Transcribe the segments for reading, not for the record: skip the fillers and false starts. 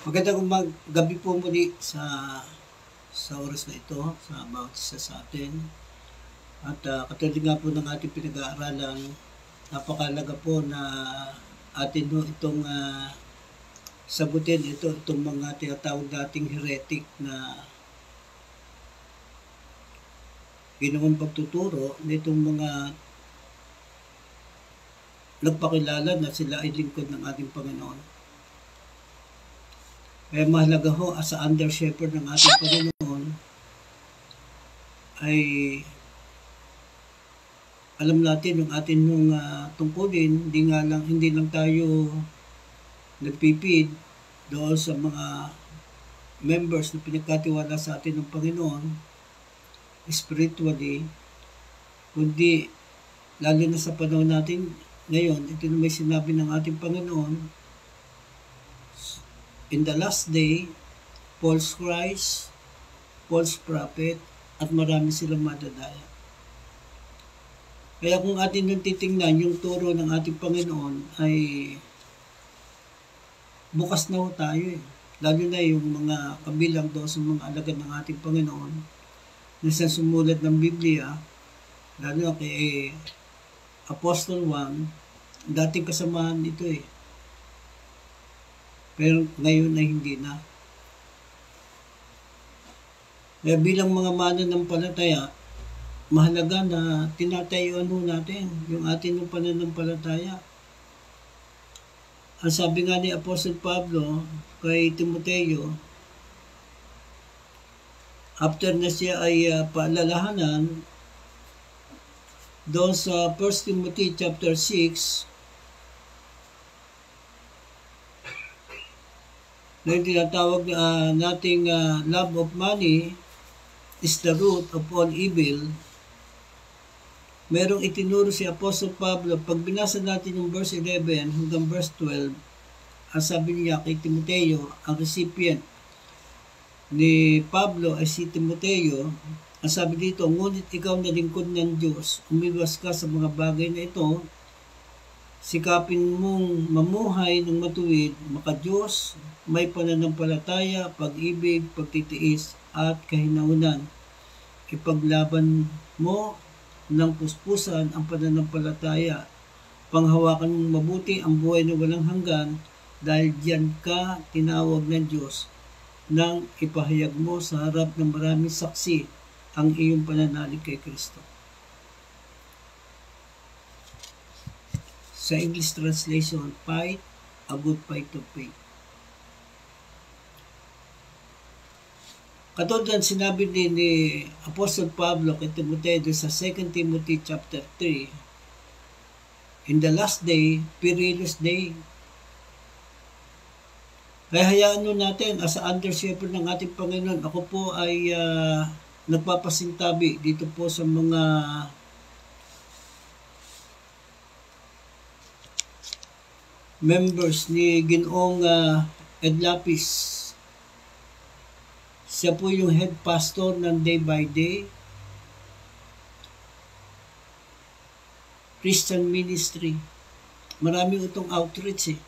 Magandang gabi po muli sa oras na ito, sa bawat isa sa atin. At katulad nga po ng ating pinag-aaralan, napakalaga po na atin no, itong sagutin itong mga tinatawag nating heretic na ginawang pagtuturo nitong mga nagpakilala na sila ay lingkod ng ating Panginoon. Kaya mahalaga ho as a under shepherd ng ating Panginoon ay alam natin yung atin yung tungkulin, hindi lang tayo nagpipid doon sa mga members na pinagkatiwala sa atin ng Panginoon spiritually, kundi lalo na sa panahon natin ngayon, ito na may sinabi ng ating Panginoon, in the last day, false Christ, false prophet, at marami silang madadaya. Kaya kung atin yung titingnan, yung turo ng ating Panginoon ay bukas na ho tayo eh. Lalo na yung mga kabilang doon sa mga alagad ng ating Panginoon na sa sumulat ng Biblia, lalo na kay Apostle Juan, dating kasamahan ito eh. Pero ngayon ay hindi na. Kaya bilang mga mananampalataya, mahalaga na tinatayuan ho natin yung ating pananampalataya. Ang sabi nga ni Apostle Pablo kay Timoteo, after na siya ay paalalahanan, doon sa 1 Timothy chapter 6, na yung tinatawag nating love of money is the root of all evil, merong itinuro si Apostle Pablo. Pag binasa natin yung verse 11 hanggang verse 12, ang sabi niya kay Timoteo, ang recipient ni Pablo ay si Timoteo, ang sabi dito, ngunit ikaw na lingkod ng Diyos, umiwas ka sa mga bagay na ito, sikapin mong mamuhay ng matuwid, maka-Diyos, may pananampalataya, pag-ibig, pagtitiis, at kahinaunan. Ipaglaban mo ng puspusan ang pananampalataya. Panghawakan mong mabuti ang buhay na walang hanggan, dahil diyan ka tinawag ng Diyos nang ipahayag mo sa harap ng maraming saksi ang iyong pananalig kay Kristo. Sa English translation, fight a good fight of faith. Katulad sinabi ni Apostle Pablo kay Timoteo sa 2 Timothy chapter 3, in the last day, perilous day. Kaya hayaan nyo natin, as a under shepherd ng ating Panginoon, ako po ay nagpapasintabi dito po sa mga members ni Ginoong Ed Lapis. Siya po yung head pastor ng Day by Day Christian Ministry. Marami itong outreach eh.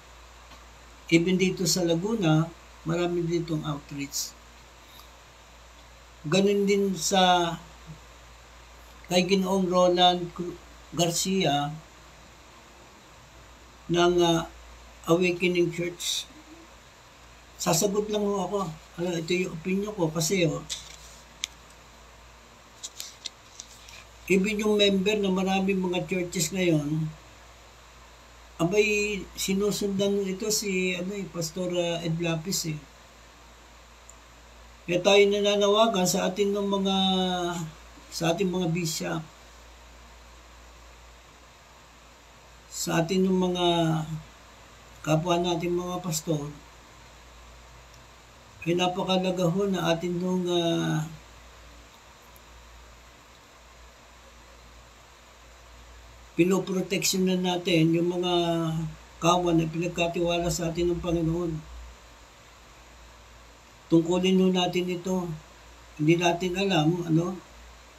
Even dito sa Laguna, marami ditong outreach. Ganun din sa kay Ginoong Roland Garcia ng Awakening Church. Sasagot lang ho ako. Ito yung opinion ko kasi even yung member na maraming mga churches ngayon, abay sinusundan ito si Pastor Ed Lapis eh. Kaya tayo nananawagan sa ating mga bishop, sa ating mga kapwa natin mga pastor, ay napakalaga ho na atin nung pinoproteksyonan natin yung mga kawan na pinagkatiwala sa atin ng Panginoon. Tungkulin ho natin ito. Hindi natin alam,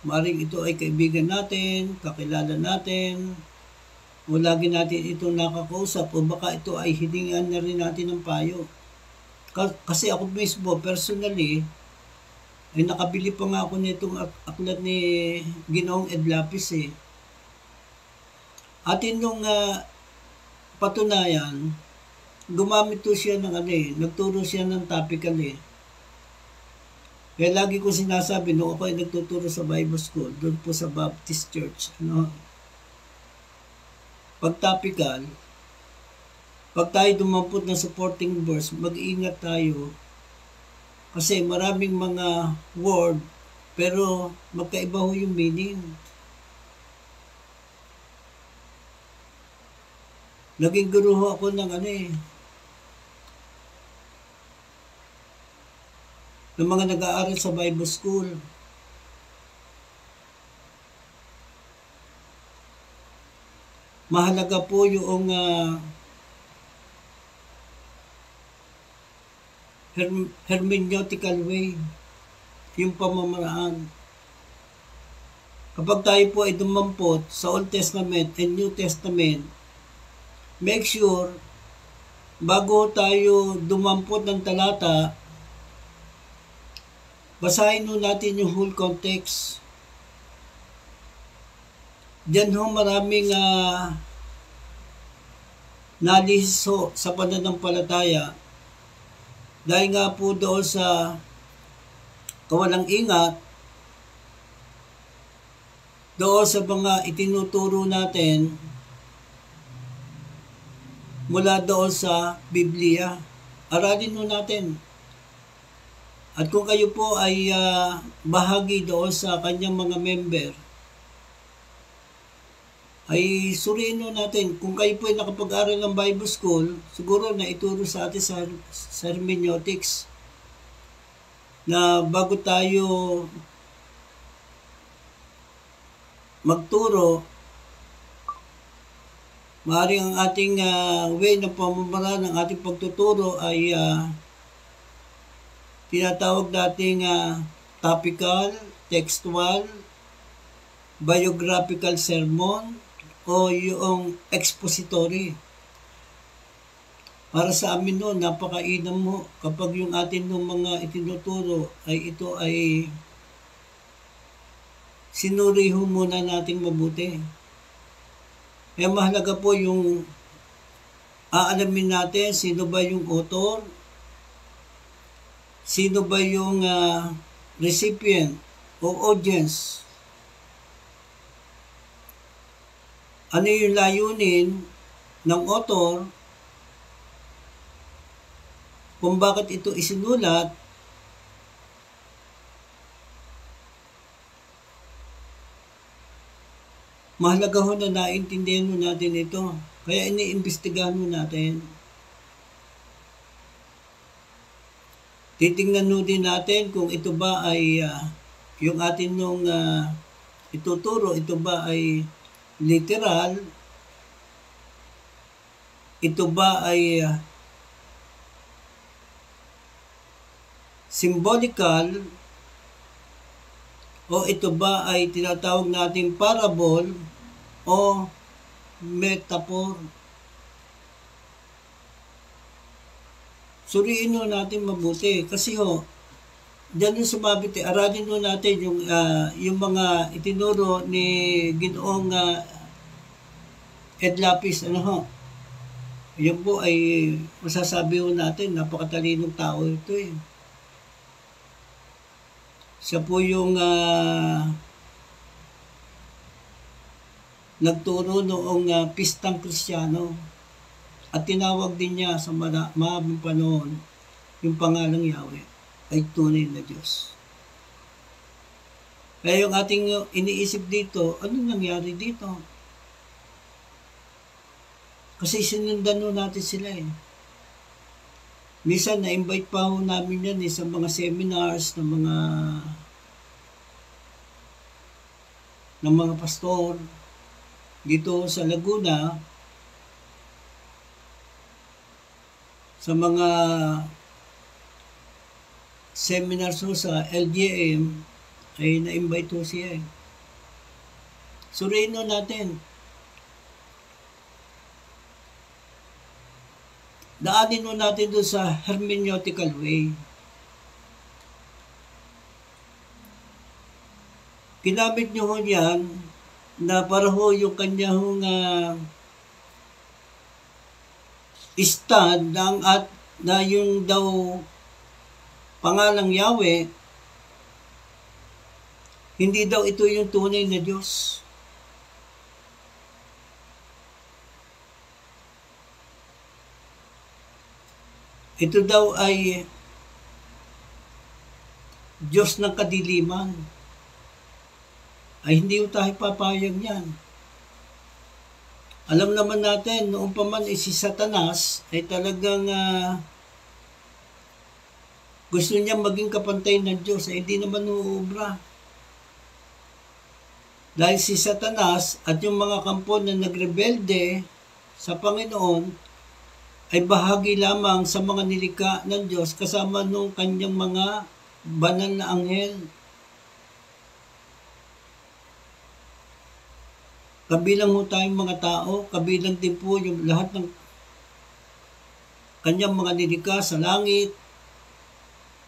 maring ito ay kaibigan natin, kakilala natin, o lagi natin itong nakakausap, o baka ito ay hiningan na rin natin ng payo. Kasi ako mismo, personally, ay nakabili pa nga ako nitong aklat ni Ginoong Ed Lapis eh. At nung patunayan, gumamit to siya ng nagturo siya ng topical eh. Kaya lagi ko sinasabi, nung ako ay nagtuturo sa Bible School, doon po sa Baptist Church, pag topical, pag tayo dumampot ng supporting verse, mag-iingat tayo. Kasi maraming mga word, pero magkaiba ho yung meaning. Naging guru ho ako ng ng mga nag-aaral sa Bible School. Mahalaga po yung hermeneutical way, yung pamamaraan. Kapag tayo po ay dumampot sa Old Testament and New Testament, make sure, bago tayo dumampot ng talata, basahin nun natin yung whole context. Diyan ho maraming naliso sa pananampalataya dahil nga po doon sa kawalang ingat, doon sa mga itinuturo natin mula doon sa Biblia. Aralin mo natin. At kung kayo po ay bahagi doon sa kanyang mga member, ay suriin natin. Kung kayo po ay nakapag-aral ng Bible School, siguro na ituro sa atin sa hermeneutics na bago tayo magturo, maaaring ang ating way ng pamamaraan ng ating pagtuturo ay tinatawag nating topical, textual, biographical sermon, o yung expository. Para sa amin noon, napakainam mo kapag yung atin ng mga itinuturo ay ito ay sinuri ho muna nating mabuti. Kaya mahalaga po yung aalamin natin sino ba yung author, sino ba yung recipient o audience, ano yung layunin ng author, kung bakit ito isinulat, mahalaga ho na naintindihan mo natin ito. Kaya iniimbestigahan mo natin. Titingnan mo din natin kung ito ba ay yung atin nung ituturo, ito ba ay literal, ito ba ay symbolical, o ito ba ay tinatawag nating parable o metaphor. Suriin natin mabuti kasi diyan yung sumabit aralin natin yung mga itinuro ni Ginoong Ed Lapis. Yan po ay masasabi natin, napakatalinong tao ito eh. Siya po yung nagturo noong pistang Kristiyano at tinawag din niya sa mahabang panahon yung pangalang Yahweh ay tunay na Diyos. Kaya yung ating iniisip dito, ano nangyari dito? Kasi sinundan natin sila eh. Minsan na-invite pa namin yan sa mga seminars ng mga pastor dito sa Laguna, sa mga seminars sa LGM ay na-invite siya eh. Suriin natin. daanin mo natin doon sa hermeneutical way. Ginamit nyo ho yan na para ho yung kanyang stand na yung daw pangalang Yahweh, hindi daw ito yung tunay na Diyos. Ito daw ay Diyos ng kadiliman. Ay hindi tayo papayag yan. Alam naman natin, noong pa man si Satanas ay talagang gusto niya maging kapantay ng Diyos, ay hindi naman uubra. Dahil si Satanas at yung mga kampo na nagrebelde sa Panginoon ay bahagi lamang sa mga nilikha ng Diyos kasama nung kanyang mga banal na anghel. Kabilang mo tayong mga tao, kabilang din po yung lahat ng kanyang mga nilikha sa langit,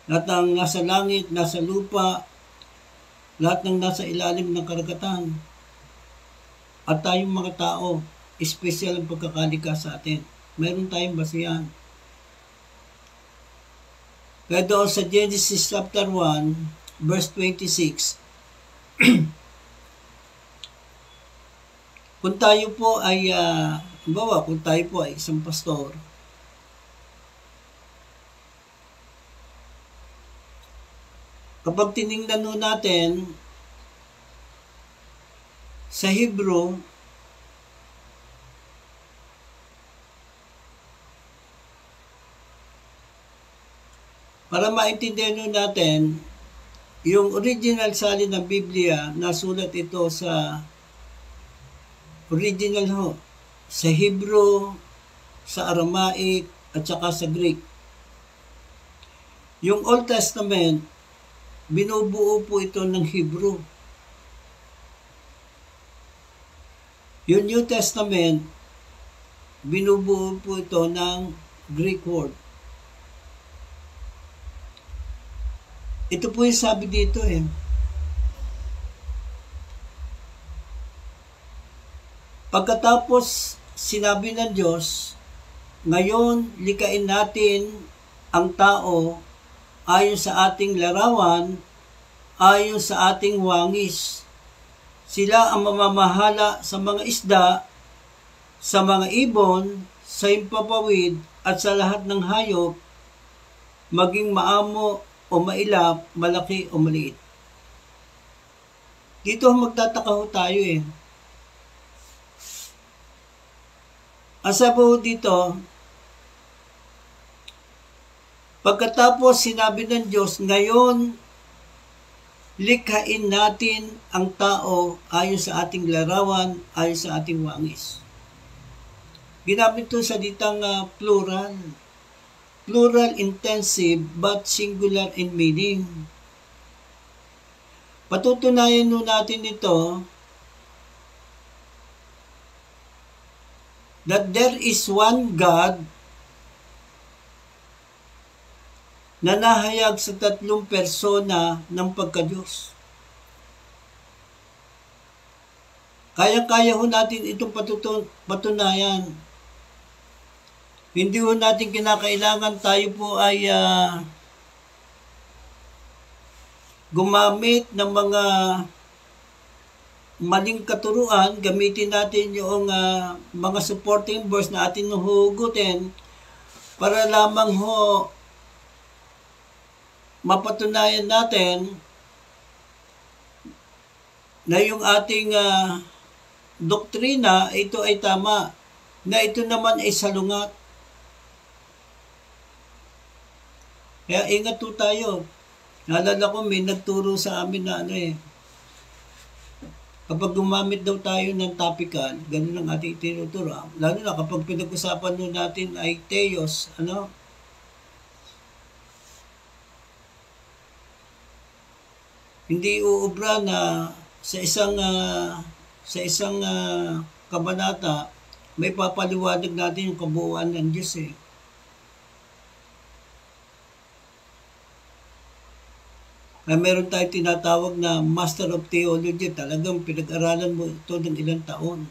lahat ng nasa langit, nasa lupa, lahat ng nasa ilalim ng karagatan. At tayong mga tao, espesyal ang pagkakalikha sa atin. Meron tayong basihan. Kaya doon sa Genesis chapter 1, verse 26, kung tayo po ay, kung tayo po ay isang pastor, kapag tiningnan nun natin sa Hebrew, para maintindihan nun natin, yung original salin ng Biblia, nasulat ito sa original ho, sa Hebrew, sa Aramaic, at saka sa Greek. Yung Old Testament, binubuo po ito ng Hebrew. Yung New Testament, binubuo po ito ng Greek word. Ito po yung sabi dito Pagkatapos sinabi ng Diyos, ngayon likain natin ang tao ayon sa ating larawan, ayon sa ating wangis. Sila ang mamamahala sa mga isda, sa mga ibon, sa himpapawid, at sa lahat ng hayop, maging maamo o mailap, malaki o maliit. Dito magtataka ho tayo Ang sabi dito, pagkatapos sinabi ng Diyos, ngayon likhain natin ang tao ayon sa ating larawan, ayon sa ating wangis. Ginamit ito sa ditang plural. Plural intensive but singular in meaning. Patutunayan nun natin ito that there is one God na nahayag sa tatlong persona ng pagka-Diyos. Kaya-kaya ho natin itong patunayan. Hindi ho natin kinakailangan tayo po ay gumamit ng mga maling katuruan, gamitin natin yung mga supporting verse na atin huhugutin para lamang ho mapatunayan natin na yung ating doktrina, ito ay tama, na ito naman ay salungat. Kaya ingat po tayo. Naalala ko, may nagturo sa amin na kapag gumamit daw tayo ng topical, ganun ang ating tinuturo. Lalo na kapag pinag-usapan nun natin ay theos, hindi uubra na sa isang kabanata may papaliwanag natin yung kabuuan ng Diyos Na meron tayong tinatawag na Master of Theology, talagang pinag-aralan mo ito ng ilang taon.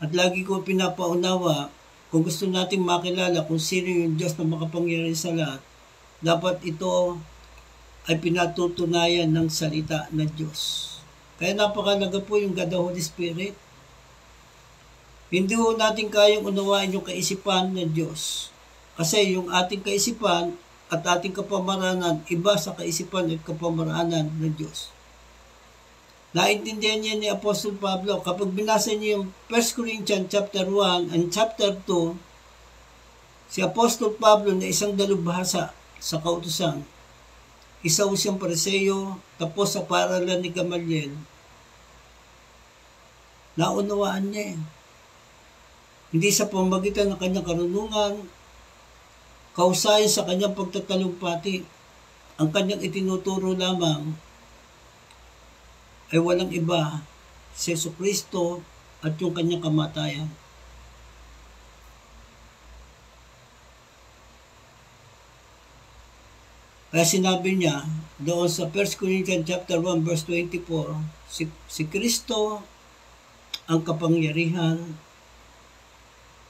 At lagi ko pinapaunawa, kung gusto natin makilala kung sino yung Diyos na makapangyarihan sa lahat, dapat ito ay pinatutunayan ng salita ng Diyos. Kaya napakalaga po yung God the Holy Spirit. Hindi ho natin kayang unawain yung kaisipan ng Diyos. Kasi yung ating kaisipan at ating kapamaranan, iba sa kaisipan at kapamaranan ng Diyos. Naintindihan niya ni Apostol Pablo, kapag binasa niyo yung 1 Corinthians chapter 1 and chapter 2, si Apostol Pablo na isang dalubhasa sa kautusan, isa siyang Pariseo, tapos sa paralan ni Gamaliel, naunawaan niya eh. Hindi sa pamagitan ng kanyang karunungan, kausayan sa kanyang pagtatalumpati, ang kanyang itinuturo lamang ay walang iba, si Jesucristo at yung kanyang kamatayan. Kaya sinabi niya doon sa 1 Corinthians chapter 1 verse 24, si Kristo ang kapangyarihan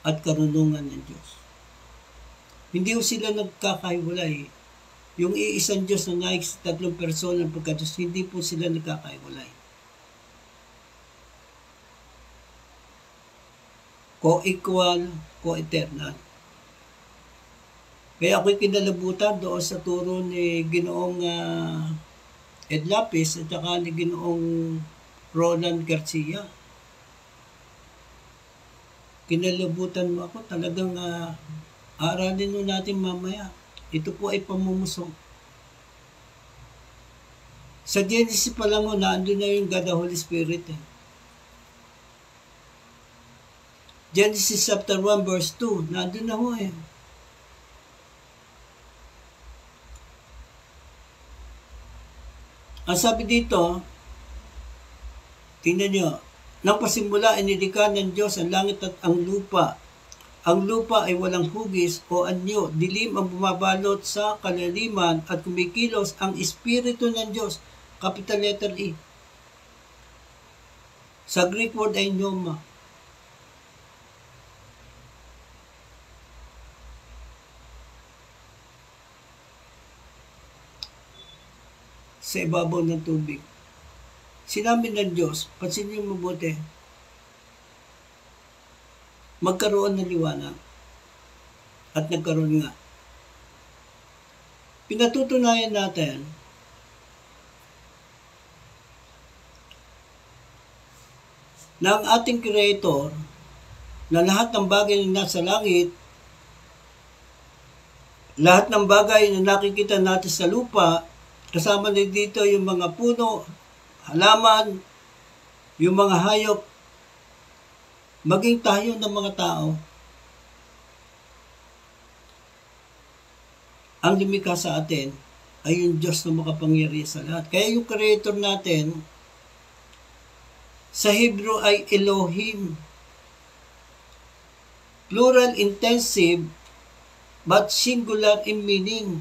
at karunungan ng Diyos. Hindi ko sila nagkakahiwalay. Yung iisang Diyos na naik sa tatlong persona ng pagka-Diyos, hindi po sila nagkakahiwalay. Co-equal, co-eternal. Kaya ako'y kinalabutan doon sa turo ni Ginoong Ed Lapis at saka ni Ginoong Roland Garcia. Kinalabutan mo ako, talagang aralin mo natin mamaya. Ito po ay pamumuso. Sa Genesis pa lang naandun na yung God the Holy Spirit eh. Genesis chapter 1 verse 2, naandun na ho eh. Ang sabi dito, tingnan nyo, nang pasimula inilikha ng Diyos ang langit at ang lupa. Ang lupa ay walang hugis o anyo, dilim ang bumabalot sa kalaliman at kumikilos ang Espiritu ng Diyos. Capital letter E. Sa Greek word ay pneuma. Sa ibabaw ng tubig. Sinabi ng Diyos, pansinin mo mabuti, magkaroon ng liwanag. At nagkaroon nga. Pinatutunayan natin na ang ating Creator, na lahat ng bagay na nasa langit, lahat ng bagay na nakikita natin sa lupa, kasama na dito yung mga puno, halaman, yung mga hayop, maging tayo ng mga tao, ang lumikha sa atin ay yung Diyos na makapangyarihan sa lahat. Kaya yung Creator natin, sa Hebrew ay Elohim. Plural intensive, but singular in meaning.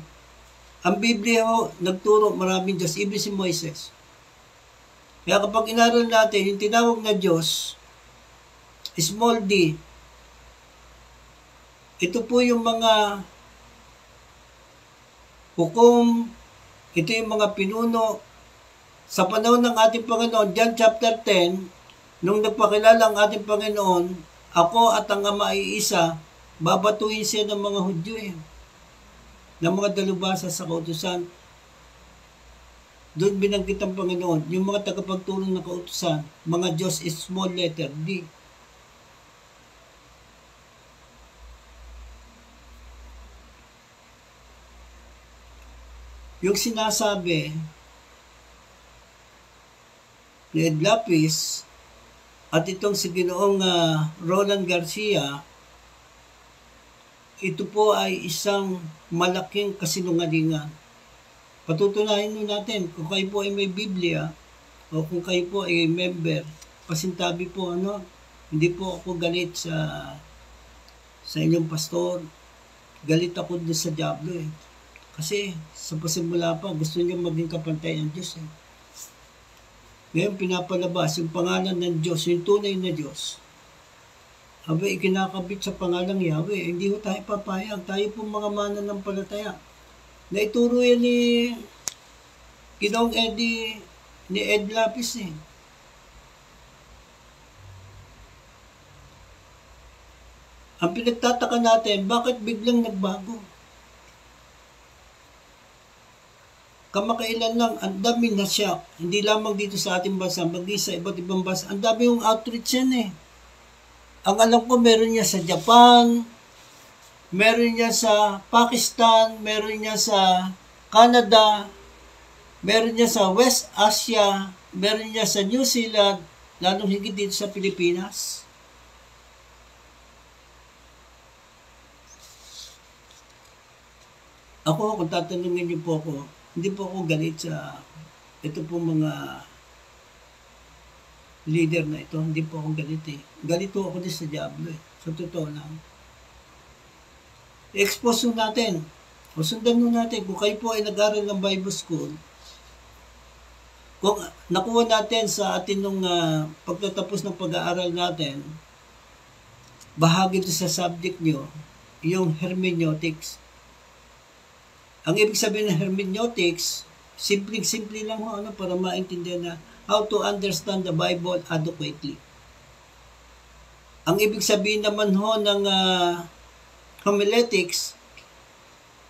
Ang Biblia ho, nagturo maraming Diyos, even si Moises. Kaya kapag inaral natin, yung tinawag na Diyos, small d, ito po yung mga hukom, ito yung mga pinuno. Sa panahon ng ating Panginoon, John chapter 10, nung nagpakilala ang ating Panginoon, ako at ang Ama ay isa, babatuhin siya ng mga Hudyo ng mga dalubhasa sa kautusan. Doon binanggit ang Panginoon, yung mga tagapagtulong ng kautusan, mga Diyos is small letter D. Yung sinasabi ni Ed Lapis at itong si Ginoong Roland Garcia, ito po ay isang malaking kasinungalingan. Patutunayan nyo natin, kung kayo po ay may Biblia, o kung kayo po ay member, pasintabi po, hindi po ako galit sa inyong pastor, galit ako doon sa diablo Kasi sa pasimula pa, gusto niya maging kapantay ng Diyos. Ngayon, pinapalabas yung pangalan ng Diyos, yung tunay na Diyos. Abay, ikinakabit sa pangalang Yahweh. Hindi ho tayo papayag. Tayo po mga mananampalataya. Naituro yan ni Ginoong Eddie, ni Ed Lapis eh. Ang pinagtataka natin, bakit biglang nagbago? Kamakailan lang, ang dami na siya. Hindi lamang dito sa ating bansa, maging sa iba't ibang bansa. Ang dami yung outreach yan eh. Ang alam ko, meron niya sa Japan, meron niya sa Pakistan, meron niya sa Canada, meron niya sa West Asia, meron niya sa New Zealand, lalong higit dito sa Pilipinas. Ako, kung tatanungin niyo po ako, hindi po ako galit sa ito po mga leader na ito. Hindi po ako galit eh. Galit po ako din sa Diablo eh. Sa totoo lang. I-expose natin. O sundan natin. Kung kayo po ay nag-aral ng Bible School, kung nakuha natin sa atin nung pagtatapos ng pag-aaral natin, bahagi ito sa subject nyo, yung hermeneutics. Ang ibig sabihin ng hermeneutics, simple lang ho, para maintindihan na how to understand the Bible adequately. Ang ibig sabihin naman ho ng homiletics,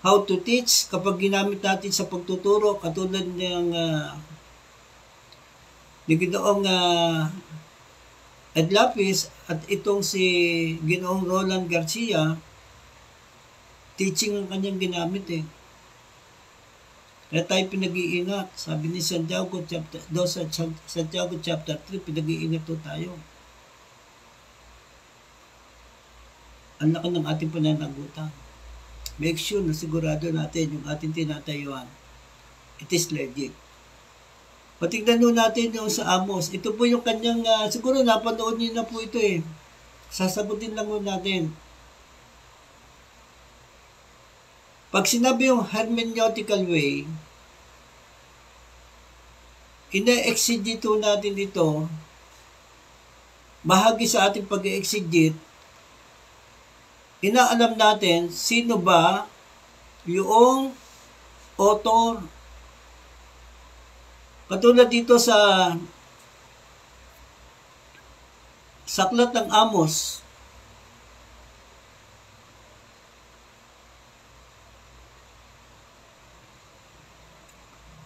how to teach, kapag ginamit natin sa pagtuturo, katulad ng Ginoong Ed Lapis at itong si Ginoong Roland Garcia, teaching ang kanyang ginamit eh. Kaya tayo pinag-iingat. Sabi ni Santiago chapter 3, pinag-iingat to tayo. Ang laki ng ating pananagutan. Make sure na sigurado natin yung ating tinatayuan. It is legit. Patignan nyo natin yung sa Amos. Ito po yung kanyang, siguro napanood niyo na po ito eh. Sasagutin lang mo natin. Pag sinabi yung hermeneutical way, ina-exegete natin ito, bahagi sa ating pag-exegete, inaalam natin sino ba yung author. Katulad dito sa Aklat ng Amos,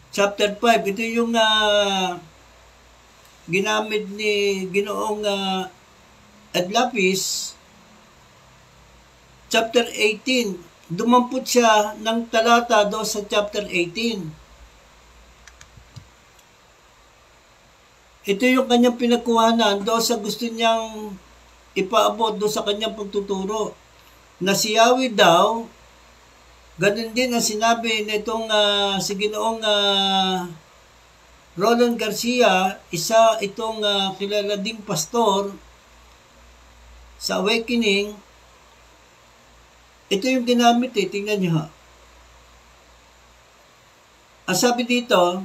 Chapter 5, ito yung ginamit ni Ginoong Ed Lapis. Chapter 18, dumampot siya ng talata do sa chapter 18. Ito yung kanyang pinagkuhanan do sa gusto niyang ipaabot do sa kanyang pagtuturo. Na si Yahweh daw, ganun din ang sinabi nitong si Ginoong Roland Garcia, isa itong kilala ding pastor sa Awakening. Ito yung ginamit eh, tingnan nyo ha. Ang sabi dito,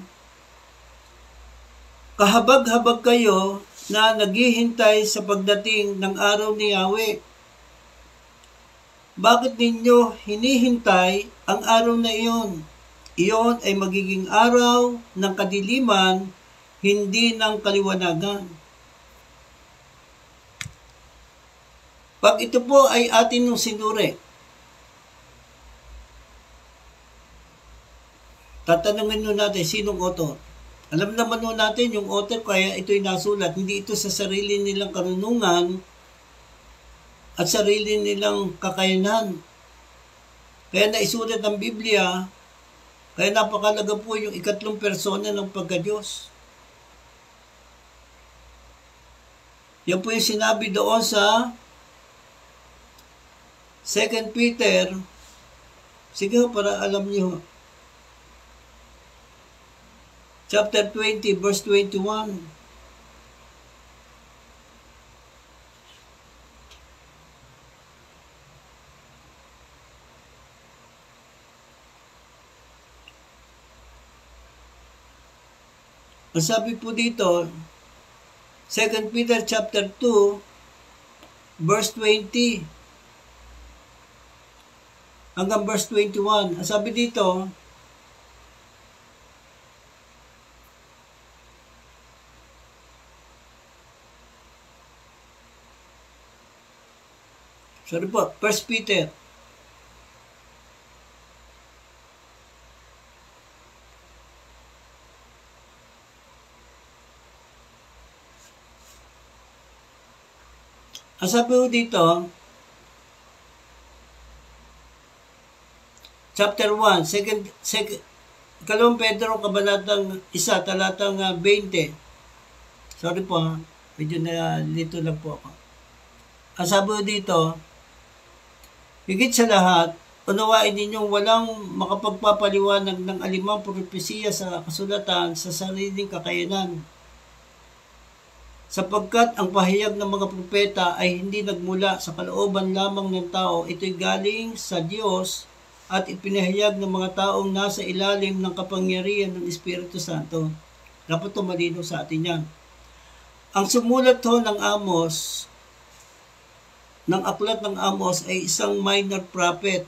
kahabag-habag kayo na naghihintay sa pagdating ng araw ni Yahweh. Bakit ninyo hinihintay ang araw na iyon? Iyon ay magiging araw ng kadiliman, hindi ng kaliwanagan. Pag ito po ay atin nung sinuri, tatanungin nun natin, sinong author? Alam naman nun natin yung author, kaya ito'y nasulat. Hindi ito sa sarili nilang karunungan at sarili nilang kakayanan. Kaya naisulat ang Biblia, kaya napakalaga po yung ikatlong persona ng pagka-Diyos. Yan po yung sinabi doon sa 2 Peter. Sige para alam niyo. Chapter 20, verse 21. Ang sabi po dito, 2 Peter chapter 2, verse 20 hanggang verse 21. Ang sabi dito, sorry po, 1 Peter. Ang sabi ko dito, chapter 1, Ikalawang Pedro, kabanatang 1, talatang 20. Sorry po, medyo nalito lang po ako. Ang sabi ko dito, higit sa lahat, unawain ninyong walang makapagpapaliwanag ng alimang propesiya sa kasulatan sa sariling kakayanan. Sapagkat ang pahayag ng mga propeta ay hindi nagmula sa kalooban lamang ng tao, ito'y galing sa Diyos at ipinahayag ng mga taong nasa ilalim ng kapangyarihan ng Espiritu Santo. Dapat ito malinaw sa atin yan. Ang sumulat ho ng Amos, ng aklat ng Amos ay isang minor prophet.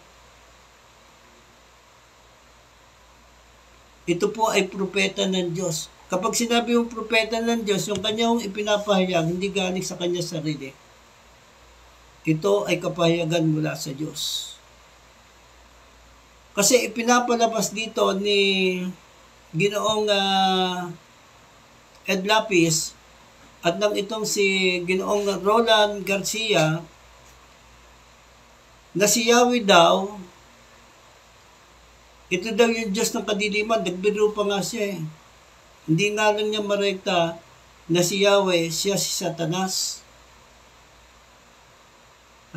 Ito po ay propeta ng Diyos. Kapag sinabi yung propeta ng Diyos, yung kanyang ipinapahayag, hindi galing sa kanya sarili. Ito ay kapahayagan mula sa Diyos. Kasi ipinapalabas dito ni Ginoong Ed Lapis at nang itong si Ginoong Roland Garcia na si Yahweh daw, ito daw yung Diyos ng kadiliman, nagbiro pa nga siya eh. Hindi nga lang niya marekta na si Yahweh, siya si Satanas.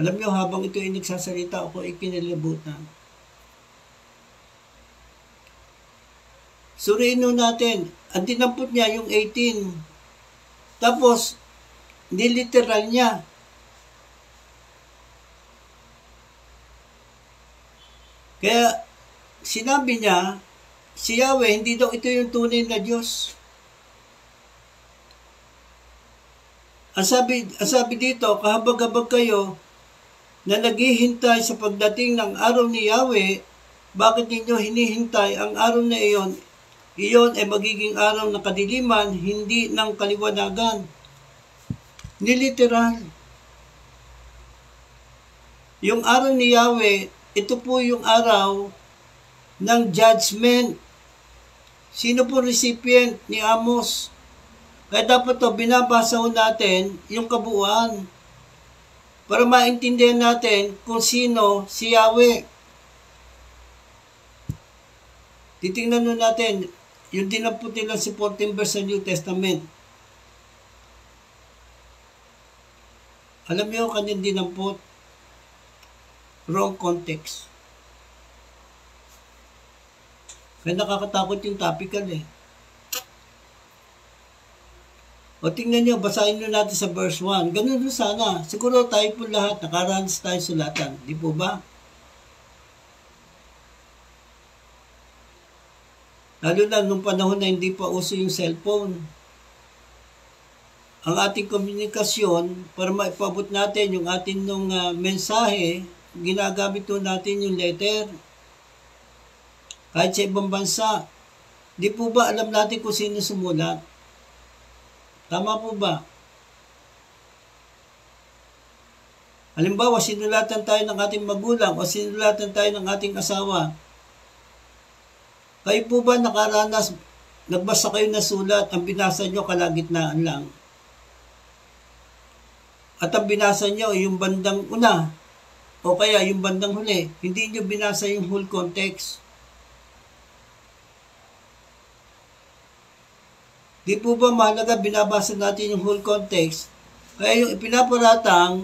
Alam niyo, habang ito ay nagsasalita, ako ay kinalibutan. Suriin natin, ang tinampot niya yung 18. Tapos, niliteral niya. Kaya, sinabi niya, si Yahweh, hindi daw ito yung tunay na Diyos. Ang sabi dito, kahabag-habag kayo na naghihintay sa pagdating ng araw ni Yahweh, bakit ninyo hinihintay ang araw na iyon? Iyon ay magiging araw ng kadiliman, hindi ng kaliwanagan. Niliteral. Yung araw ni Yahweh, ito po yung araw ng judgment. Sino po recipient ni Amos? Kaya dapat to binabasa ho natin yung kabuuan para maintindihan natin kung sino si Yahweh. Titingnan nun natin yung dinampot nila si 14 verse sa New Testament. Alam niyo kanyang dinampot? Wrong context. Kaya nakakatakot yung topical eh. O tingnan nyo, basahin nyo natin sa verse 1. Ganun doon sana. Siguro tayo po lahat, nakaranas tayo sulatan. Di po ba? Lalo na nung panahon na hindi pa uso yung cellphone. Ang ating komunikasyon, para maipabot natin yung ating nung mensahe, ginagamit po natin yung letter. Kahit sa ibang bansa. Di po ba alam natin kung sino sumulat? Tama po ba? Halimbawa, sinulatan tayo ng ating magulang o sinulatan tayo ng ating asawa. Kayo po ba nakaranas, nagbasa kayo na sulat, ang binasa nyo kalagitnaan lang? At ang binasa nyo yung bandang una o kaya yung bandang huli. Hindi nyo binasa yung whole context. Di po ba mahalaga binabasa natin yung whole context? Kaya yung ipinaparatang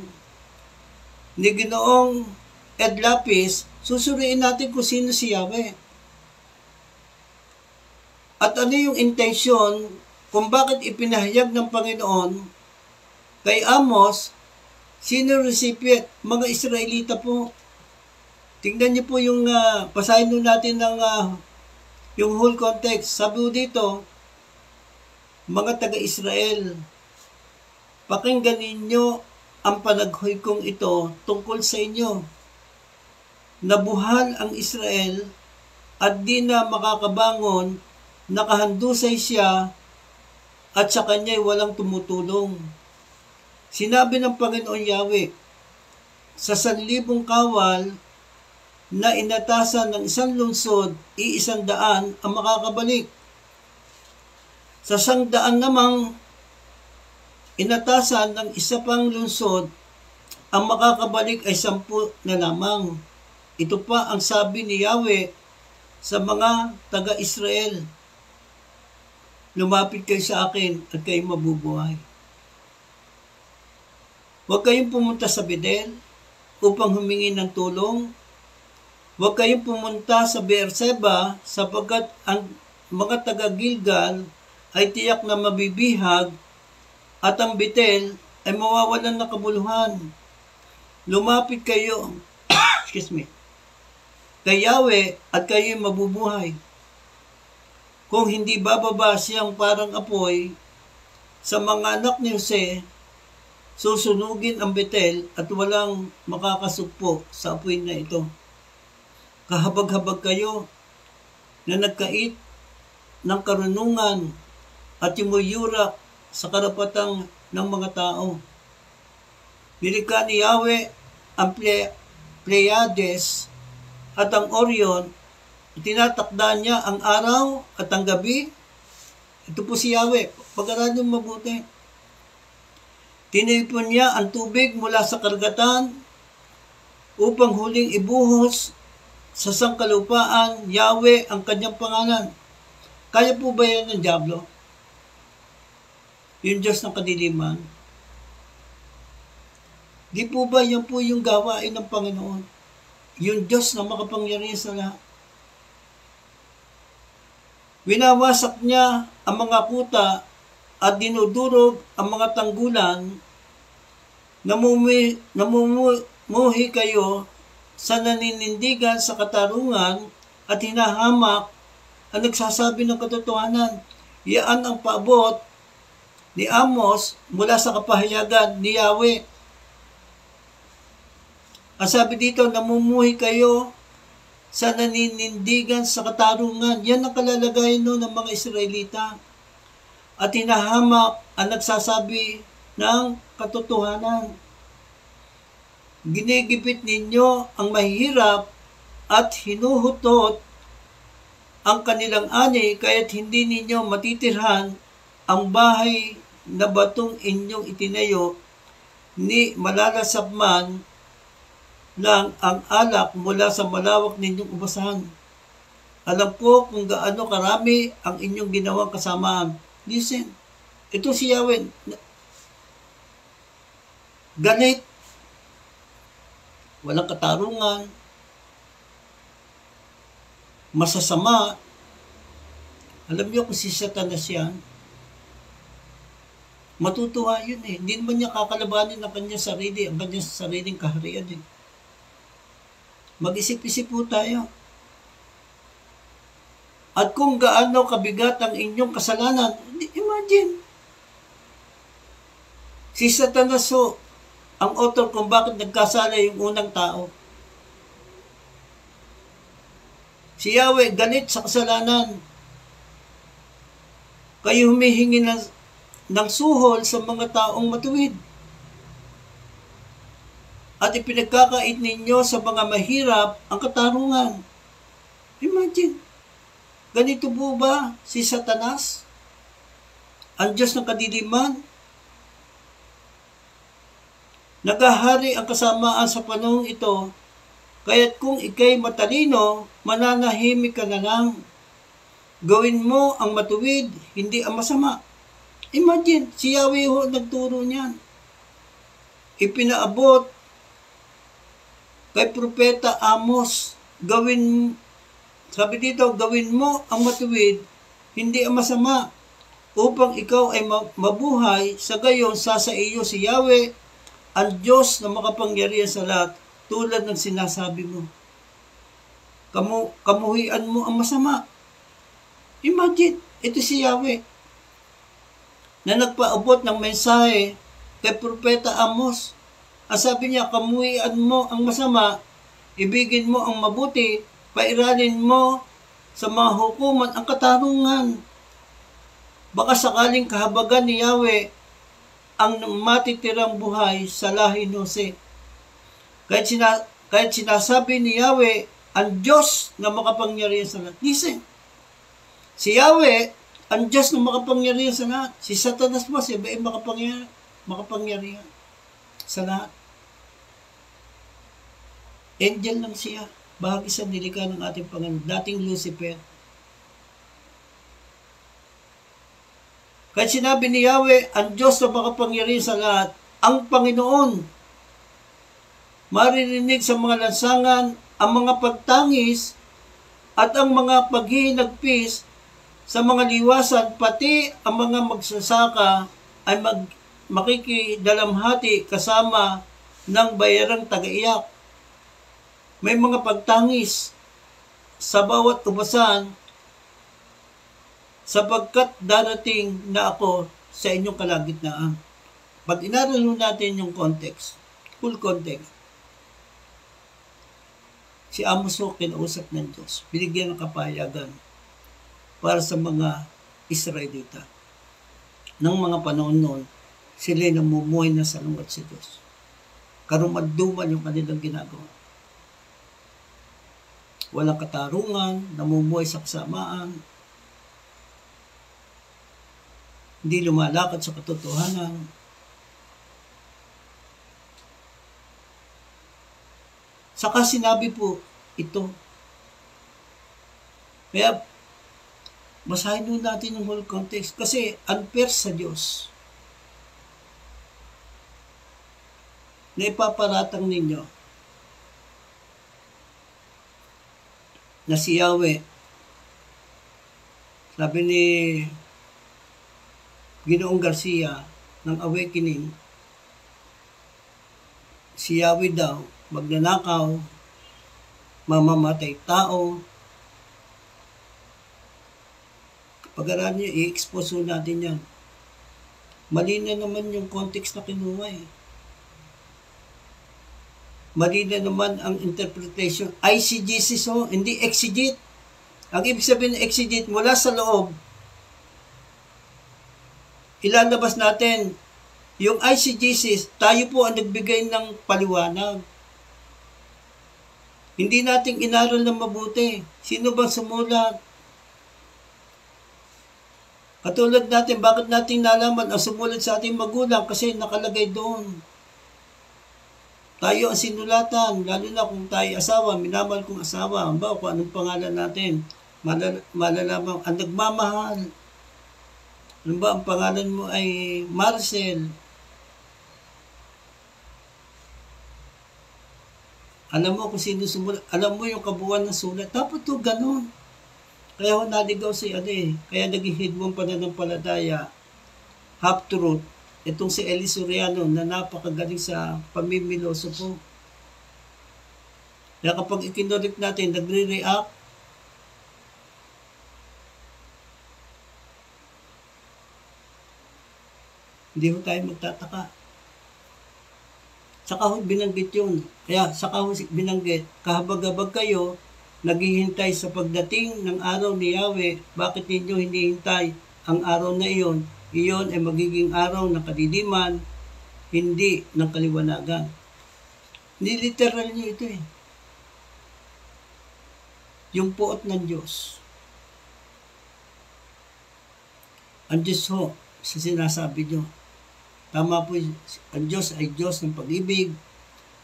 ni Ginoong Ed Lapis, susuriin natin kung sino si Yahweh. At ano yung intention kung bakit ipinahayag ng Panginoon kay Amos, sino recipient? Mga Israelita po. Tingnan niyo po yung, basahin natin ng yung whole context. Sabi dito, Mga taga-Israel, pakinggan ninyo ang panaghoy kong ito tungkol sa inyo. Nabuhal ang Israel at di na makakabangon, nakahandusay siya at sa kanya'y walang tumutulong. Sinabi ng Panginoon Yahweh, sa 1,000 kawal na inatasan ng isang lungsod, 100 ang makakabalik. Sa 100 namang inatasan ng isa pang lungsod, ang makakabalik ay 10 na lamang. Ito pa ang sabi ni Yahweh sa mga taga-Israel. Lumapit kayo sa akin at kayo mabubuhay. Huwag kayong pumunta sa Bethel upang humingi ng tulong. Huwag kayong pumunta sa Beerseba sapagkat ang mga taga-Gilgal ay tiyak na mabibihag at ang Bethel ay mawawalan ng kabuluhan. Lumapit kayo kay Yahweh at kayo'y mabubuhay. Kung hindi bababa siyang parang apoy sa mga anak ni Jose, susunugin ang Bethel at walang makakasugpo sa apoy na ito. Kahabag-habag kayo na nagkait ng karunungan at yumuyurak sa karapatang ng mga tao. Nilikha ni Yahweh ang Pleiades at ang Orion, tinatakda niya ang araw at ang gabi. Ito po si Yahweh, pag-aralan mo mabuti. Tinipon niya ang tubig mula sa karagatan upang huling ibuhos sa sangkalupaan. Yahweh ang kanyang pangalan. Kaya po ba yan ng dyablo? Yung Diyos ng kadiliman? Di po ba yan po yung gawain ng Panginoon? Yung Diyos na makapangyarihan sa lahat. Winawasak niya ang mga kuta at dinudurog ang mga tanggulan. Namumuhi kayo sa naninindigan sa katarungan at hinahamak ang nagsasabi ng katotohanan. Iyan ang paabot ni Amos mula sa kapahayagan ni Yahweh. Ang sabi dito, namumuhi kayo sa naninindigan sa katarungan. Yan ang kalalagayan ng mga Israelita. At hinahamak ang nagsasabi ng katotohanan. Ginigipit ninyo ang mahihirap at hinuhutot ang kanilang ani, kaya't hindi ninyo matitirhan ang bahay na batong inyong itinayo, ni malalasap man lang ang alak mula sa malawak ninyong ubasan. Alam po kung gaano karami ang inyong ginawang kasamaan. Listen, ito si Yahweh. Galit, walang katarungan, masasama. Alam niyo kung si Satanas yan, matutuwa yun eh. Hindi naman niya kakalabanin ang kanyang sarili, ang kanyang sariling kaharian eh. Mag-isip-isip po tayo. At kung gaano kabigat ang inyong kasalanan, imagine. Si Satanas ho, ang author kung bakit nagkasala yung unang tao. Si Yahweh galit sa kasalanan. Kayo humihingi ng suhol sa mga taong matuwid. At ipinagkakait ninyo sa mga mahirap ang katarungan. Imagine, ganito po ba si Satanas? Ang Diyos ng kadiliman? Nagahari ang kasamaan sa panahong ito, kaya't kung ikay matalino, mananahimik ka na lang. Gawin mo ang matuwid, hindi ang masama. Imagine, si Yahweh ho nagturo niyan. Ipinaabot kay Propeta Amos, sabi dito, gawin mo ang matuwid, hindi ang masama, upang ikaw ay mabuhay, sa gayon sa iyo si Yahweh, ang Diyos na makapangyarihan sa lahat, tulad ng sinasabi mo. Kamuhian mo ang masama. Imagine, ito si Yahweh. na nagpaabot ng mensahe kay Propeta Amos. Ang sabi niya, kamuhian mo ang masama, ibigin mo ang mabuti, pairalin mo sa mga hukuman ang katarungan. Baka sakaling kahabagan ni Yahweh ang matitirang buhay sa lahi ni Jose. Kahit sinasabi ni Yahweh, ang Diyos na makapangyarihan sa lahat. Listen, si Yahweh, ang Diyos na makapangyarihan sa lahat. Si Satanas mo, si iba ay makapangyarihan sa lahat. Angel lang siya. Bahagi sa nilikha ng ating Panginoon. Dating Lucifer. Kahit sinabi ni Yahweh, ang Diyos na makapangyarihan sa lahat, ang Panginoon, maririnig sa mga lansangan ang mga pagtangis at ang mga paghinagpis sa mga liwasan, pati ang mga magsasaka ay makikidalamhati kasama ng bayarang tagaiyak. May mga pagtangis sa bawat ubasan sapagkat darating na ako sa inyong kalagitnaan. Pag inaral natin yung context, full context, si Amos ho kinausap ng Diyos, binigyan ng kapayagan para sa mga Israelita. Nang mga panahon noon, sila namumuhay na sa lungkot sa Diyos. Karumaduman yung kanilang ginagawa. Walang katarungan, namumuhay sa kasamaan, hindi lumalakad sa katotohanan. Saka sinabi po ito. Kaya, basahin nun natin yung whole context kasi unfair sa Diyos na ipaparatang ninyo na si Yahweh, sabi ni Ginoong Garcia ng Awakening, si Yahweh daw magnanakaw, mamamatay tao. Pag-aralan nyo, i-expose natin yan. Mali na naman yung context na kinuha eh. Mali na naman ang interpretation. Eisegesis ho, hindi exegete. Ang ibig sabihin ng exegete, mula sa loob, ilalabas natin yung eisegesis, tayo po ang nagbigay ng paliwanag. Hindi natin inaral ng mabuti. Sino bang sumulat? Katulad natin, bakit natin nalaman ang sumulat sa ating magulang? Kasi nakalagay doon. Tayo ang sinulatan, lalo na kung tayo asawa, minamahal kong asawa. Ang ba, kung anong pangalan natin? Malalaman, ang nagmamahal. Ano ba, ang pangalan mo ay Marcel. Alam mo kung sino sumulat. Alam mo yung kabuuan ng sulat. Dapat to ganun. Kaya ako naligaw si Kaya naging hidwang pananampalataya. Half-truth. Itong si Eli Soriano na napakagaling sa pamimiloso po. Kaya kapag ikinulit natin, nagre-react. Hindi ho tayo magtataka. Saka ho binanggit yun. Kaya saka ho binanggit, kahabag-habag kayo, naghihintay sa pagdating ng araw ni Yahweh. Bakit ninyo hinihintay ang araw na iyon? Iyon ay magiging araw ng kadiliman, hindi ng kaliwanagan. Niliteral niyo ito eh. Yung puot ng Diyos. Ang Diyos ho, sa sinasabi niyo, tama po, ang Diyos ay Diyos ng pag-ibig,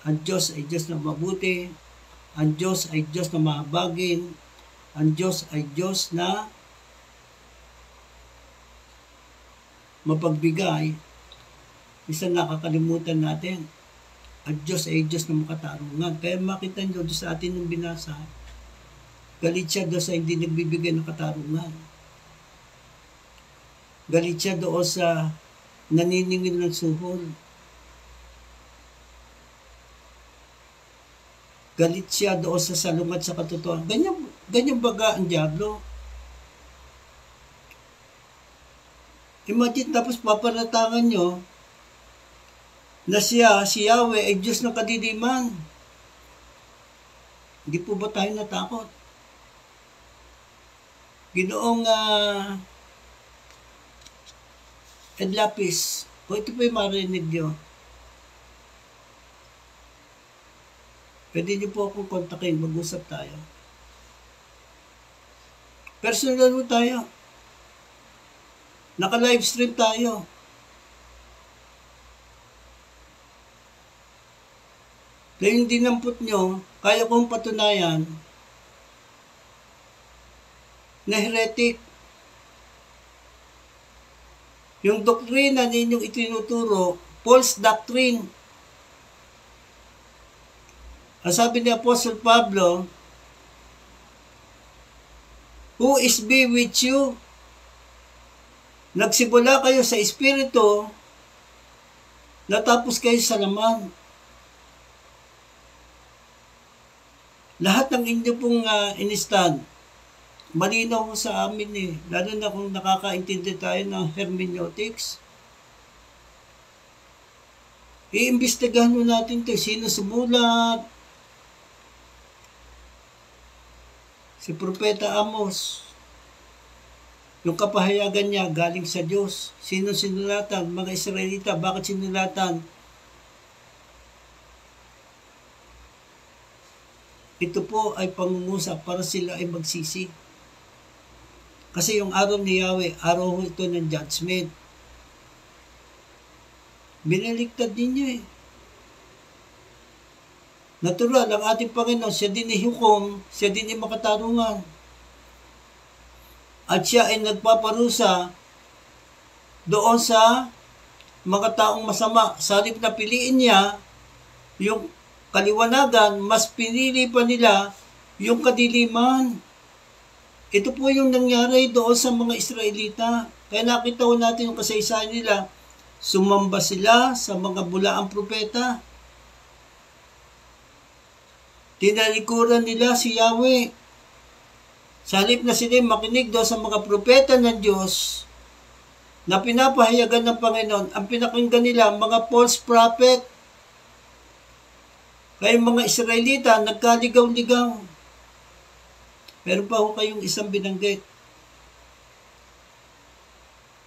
ang Diyos ay Diyos ng mabuti, ang Diyos ay Diyos na mahabagin, ang Diyos ay Diyos na mapagbigay. Minsan nakakalimutan natin, ang Diyos ay Diyos na makatarungan. Kaya makita nyo doon sa atin ng binasa, galit siya doon sa hindi nagbibigay ng katarungan. Galit siya doon sa naniningil ng suhol. Galit siya doon sa salungat sa katotohanan. Ganyan baga ang diablo. Imagine, tapos paparatangan nyo na si Yahweh ay Diyos ng kadiliman. Hindi po ba tayo natakot? Ginoong Ed Lapis, kung ito po yung marinig nyo, pwede nyo po akong kontakin, mag-usap tayo. Personal mo tayo. Naka-livestream tayo. Kaya yung dinampot nyo, kaya kong patunayan na heretic. Yung doktrina ninyong itinuturo, false doctrine. Ang sabi ni Apostle Pablo, who is be with you? Nagsimula kayo sa espiritu, natapos kayo sa laman. Lahat ng inyo pong inistan, malinaw ko sa amin eh. Lalo na kung nakakaintindi tayo ng hermeneutics. Iimbestigahan mo natin ito. Sino sumulat? Si Propeta Amos. Yung kapahayagan niya galing sa Diyos. Sino sinulatan? Mga Israelita. Bakit sinulatan? Ito po ay pangungusap para sila ay magsisi. Kasi yung araw ni Yahweh, araw ito ng judgment. Binaliktad ninyo eh. Natural, ang ating Panginoon, siya din ihukom, siya din ay makatarungan. At siya ay nagpaparusa doon sa mga taong masama. Sa halip na piliin niya yung kaliwanagan, mas pinili pa nila yung kadiliman. Ito po yung nangyari doon sa mga Israelita. Kaya nakita ko natin yung kasaysayan nila. Sumamba sila sa mga bulaang propeta. Tinalikuran nila si Yahweh. Sa halip na sila makinig doon sa mga propeta ng Diyos na pinapahayagan ng Panginoon, ang pinakinggan nila, mga false prophet. Kaya mga Israelita, nagkaligaw-ligaw. Meron pa ho kayong isang binanggit.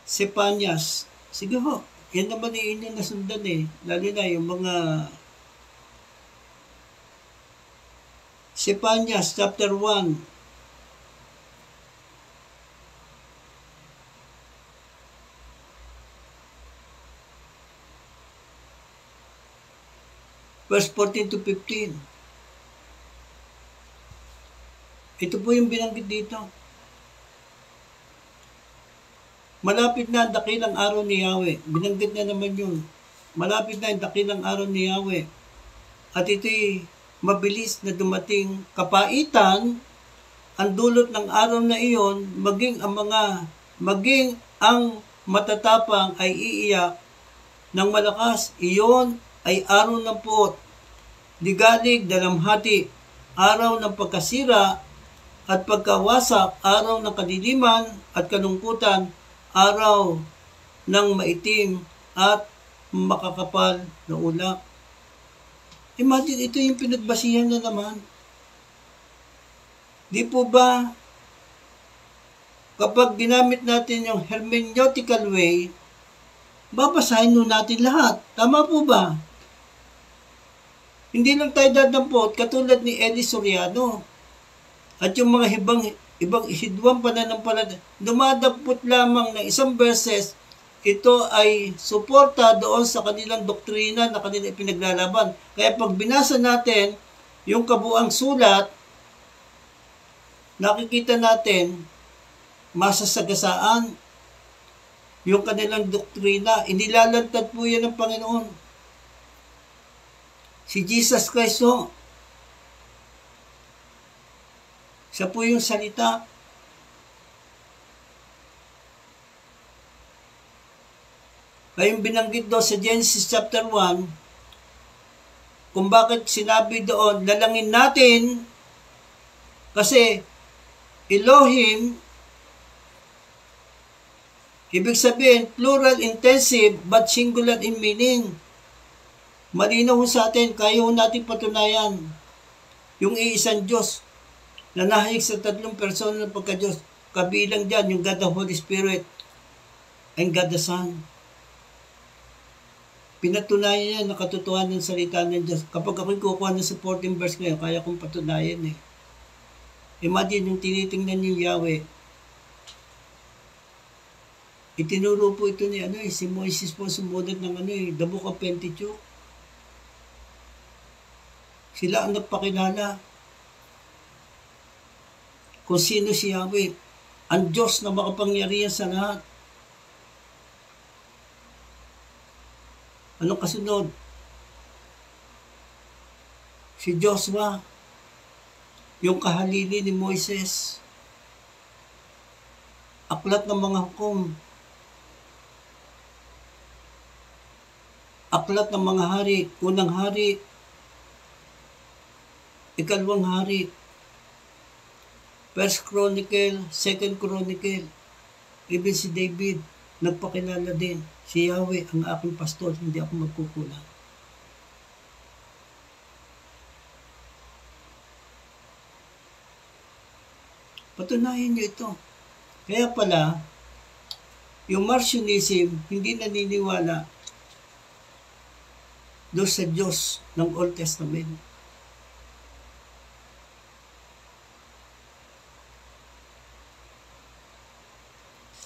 Sepanyas. Sige ho, yan naman yung inyong nasundan eh. Lalo na yung mga Sepanyas, chapter 1. Verse 14 to 15. Ito po yung binanggit dito. Malapit na ang dakilang araw ni Yahweh. Binanggit na naman yun. Malapit na ang dakilang araw ni Yahweh. At ito'y mabilis na dumating kapaitan. Ang dulot ng araw na iyon, maging ang matatapang ay iiyak ng malakas. Iyon ay araw ng puot, ligalig, dalamhati, araw ng pagkasira at pagkawasak, araw ng kadiliman at kalungkutan, araw ng maitim at makakapal na ulap. Imagine, ito yung pinagbasihan na naman. Di po ba, kapag ginamit natin yung hermeneutical way, babasahin nun natin lahat. Tama po ba? Hindi lang tayo dadampot, katulad ni Eli Soriano. At yung mga ibang hidwang pananampalataya, dumadampot lamang ng isang verses, ito ay suporta doon sa kanilang doktrina na kanila ipinaglalaban. Kaya pag binasa natin yung kabuang sulat, nakikita natin masasagasaan yung kanilang doktrina. Inilalantad po yan ng Panginoon. Si Jesus Christ ho. Siya po yung salita. Kayong binanggit doon sa Genesis chapter 1, kung bakit sinabi doon, lalangin natin, kasi Elohim, Ibig sabihin, plural intensive but singular in meaning. Malinaw sa atin, kaya natin patunayan yung iisang Diyos na nahayag sa tatlong persona ng pagka-Diyos. Kabilang dyan yung God the Holy Spirit and God the Son. Pinatunayan yan na katotohanan ng salita ng Diyos. Kapag ako'y kukuha ng supporting verse ngayon, kaya kong patunayan eh. Imagine yung tinitingnan yung Yahweh. Itinuro po ito ni si Moises po sumulat ng the Book of Pentateuch. Sila ang nagpakilala kung sino si Yahweh, ang Diyos na makapangyarihan sa lahat. Anong kasunod? Si Joshua, yung kahalili ni Moises, aklat ng mga hukom, aklat ng mga hari, unang hari, ikalawang hari, First Chronicle, Second Chronicle, even si David, nagpakilala din, si Yahweh ang aking pastor, hindi ako magkukulang. Patunayan niyo ito. Kaya pala, yung Marcionism, hindi naniniwala doon sa Diyos ng Old Testament.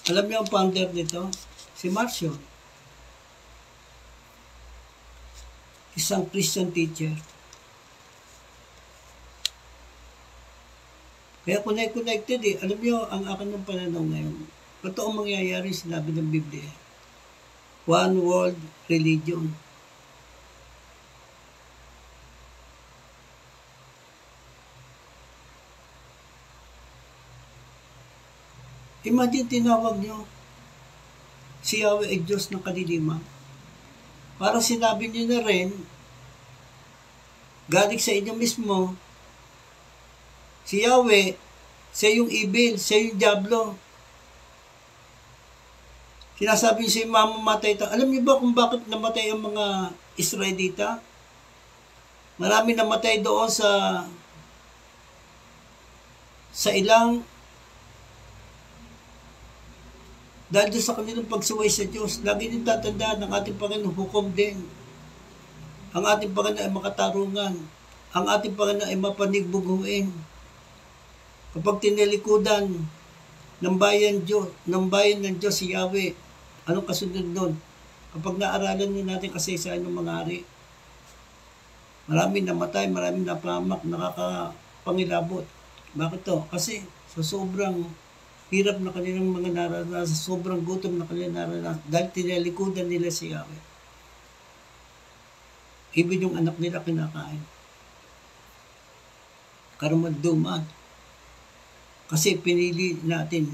Alam niyo ang founder nito? Si Marcion. Isang Christian teacher. Kaya connected eh. Alam niyo, ang akin ng pananaw ngayon, totoong mangyayari sinabi ng Biblia. One world religion. Imagine tinawag nyo si Yahweh ay Diyos ng kadiliman. Parang sinabi nyo na rin, galing sa inyo mismo, si Yahweh, siya yung evil, siya yung diablo. Sinasabi niyo siya yung mamamatay. Alam niyo ba kung bakit namatay ang mga Israelita? Marami namatay doon sa ilang dahil doon sa kanilang pagsuway sa Diyos. Lagi din tatandaan ng ating Panginoon, hukom din. Ang ating Panginoon ay makatarungan. Ang ating Panginoon ay mapanigbuguin. Kapag tinilikudan ng bayan ng Diyos si Yahweh, anong kasunod nun? Kapag naaralan nyo natin kasaysayan ng mga hari, maraming namatay, maraming napahamak, nakakapangilabot. Bakit to? Kasi sa sobrang hirap na kanilang mga naranasan, sobrang gutom na kanilang naranasan, dahil tinalikudan nila si Yahweh. Even yung anak nila kinakain. Karumanduman. Kasi pinili natin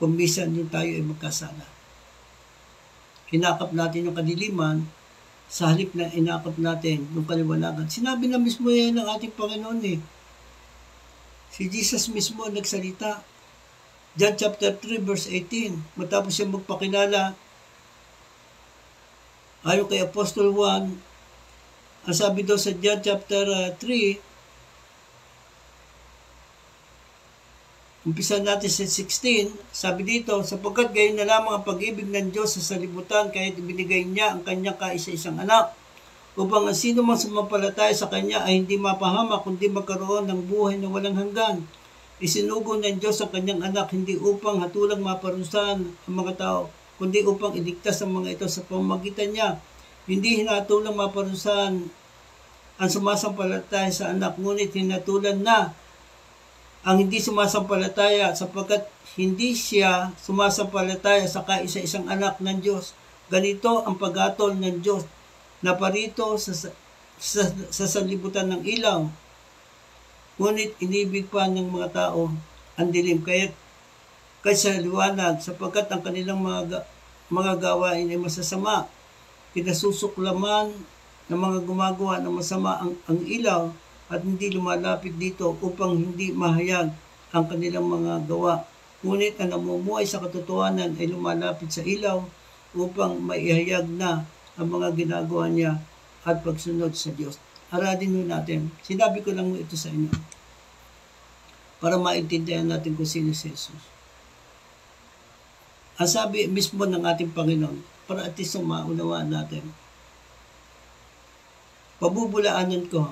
kung minsan yung tayo ay magkasala. Hinakap natin yung kadiliman, sa halip na inakap natin yung kaliwanagan. Sinabi na mismo yan ng ating Panginoon eh. Si Jesus mismo nagsalita. John chapter 3 verse 18. Matapos siya magpakilala, ayon kay Apostle 1, ang sabi daw sa John chapter 3, umpisa natin sa 16, sabi dito, sapagkat gayon na lamang ang pag-ibig ng Diyos sa salibutan, kahit binigay niya ang kanyang kaisa-isang anak, upang ang sino mang sumampalataya sa Kanya ay hindi mapahamak, kundi magkaroon ng buhay na walang hanggan. Isinugo ng Diyos ang Kanyang anak, hindi upang hatulang maparusahan ang mga tao, kundi upang iligtas ang mga ito sa pamamagitan niya. Hindi hinatulang maparusahan ang sumasampalataya sa anak, ngunit hinatulan na ang hindi sumasampalataya, sapagkat hindi siya sumasampalataya sa kaisa-isang anak ng Diyos. Ganito ang pag-atol ng Diyos na parito sa sanlibutan ng ilaw. Ngunit inibig pa ng mga tao ang dilim kaysa liwanag, sapagkat ang kanilang mga gawain ay masasama. Pinasusuklaman ng mga gumagawa ng masama ang ilaw at hindi lumalapit dito upang hindi mahayag ang kanilang mga gawa. ngunit ang namumuhay sa katotohanan ay lumalapit sa ilaw upang maihayag na ang mga ginagawa niya at pagsunod sa Diyos. Aradin mo natin. Sinabi ko lang ito sa inyo para maintindihan natin kung sino si Jesus. Ang sabi mismo ng ating Panginoon, para at least maunawaan natin, pabubulaanan ko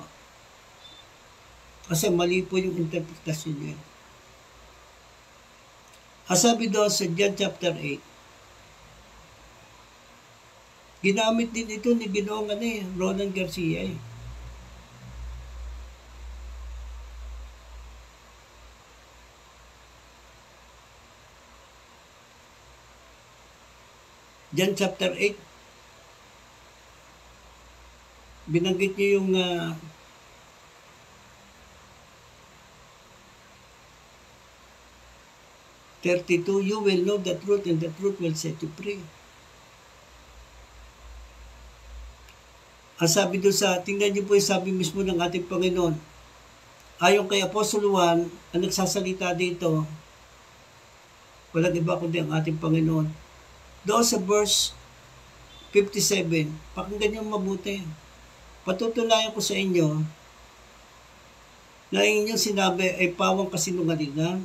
kasi mali po yung interpretasyon niya. Ang sabi doon sa John chapter 8, ginamit din ito ni Ginoong Roland Garcia eh. John chapter 8, binanggit niyo yung 32, you will know the truth and the truth will set you free. Ang sabi doon tingnan niyo po yung sabi mismo ng ating Panginoon. Ayon kay Apostol Juan, ang nagsasalita dito, walang iba kundi ang ating Panginoon. Doon sa verse 57, pakinggan niyo mabuti. Patutunayan ko sa inyo na inyong sinabi ay pawang kasinungalingan.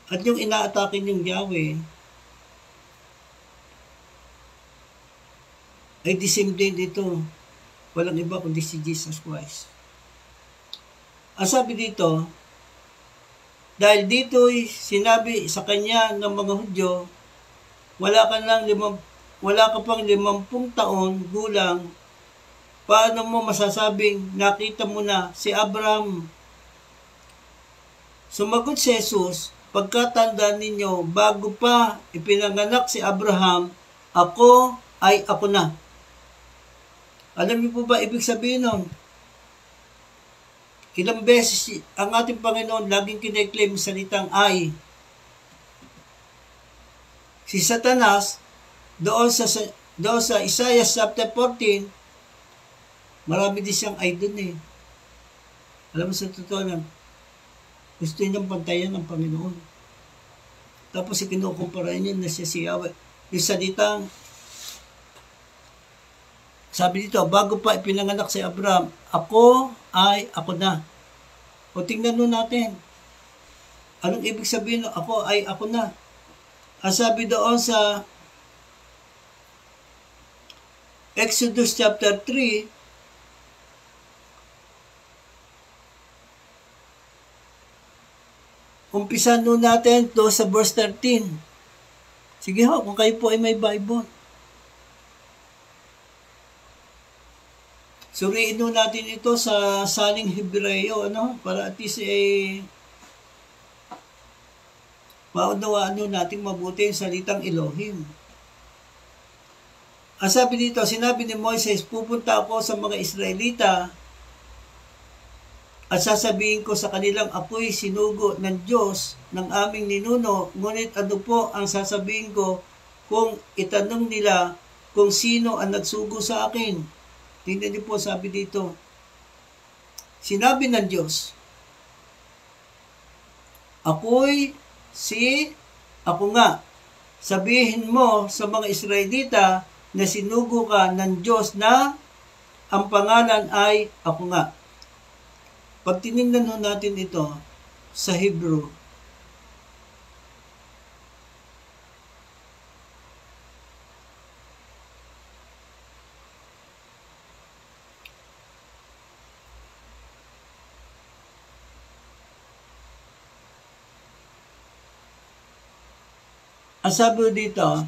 At yung inaatake niyong Yahweh ay the same din ito. Walang iba kundi si Jesus Christ. Ang sabi dito, dahil dito sinabi sa kanya ng mga Hudyo, wala ka pang 50 taon gulang, paano mo masasabing nakita mo na si Abraham? Sumagot si Jesus, pagkatandaan ninyo, bago pa ipinanganak si Abraham, ako ay ako na. Alam niyo po ba ibig sabihin nun? Ilang beses ang ating Panginoon laging kine-claim salitang ay. Si Satanas, doon sa Isaiah chapter 14, marami din siyang ay dun eh. Alam mo sa totoo lang, gusto niyang pantayan ng Panginoon. Tapos kinukumpara niya na siya si Yahweh. Yung salitang, sabi dito, bago pa ipinanganak si Abraham, ako ay ako na. O tingnan mo natin. Anong ibig sabihin ng ako ay ako na? Ang sabi doon sa Exodus chapter 3, umpisan nun natin to sa verse 13. Sige ho, kung kayo po ay may Bible. Suriin nun natin ito sa saling Hebreo, para at least maunawaan nun natin mabuti yung salitang Elohim. Ang sabi dito, sinabi ni Moises, pupunta ako sa mga Israelita at sasabihin ko sa kanilang ako'y sinugo ng Diyos ng aming ninuno, ngunit ano po ang sasabihin ko kung itanong nila kung sino ang nagsugo sa akin? Tingnan niyo po, sabi dito, sinabi ng Diyos, ako nga, sabihin mo sa mga Israelita na sinugo ka ng Diyos na ang pangalan ay ako nga. Pag tinignan natin ito sa Hebrew, ang sabi dito,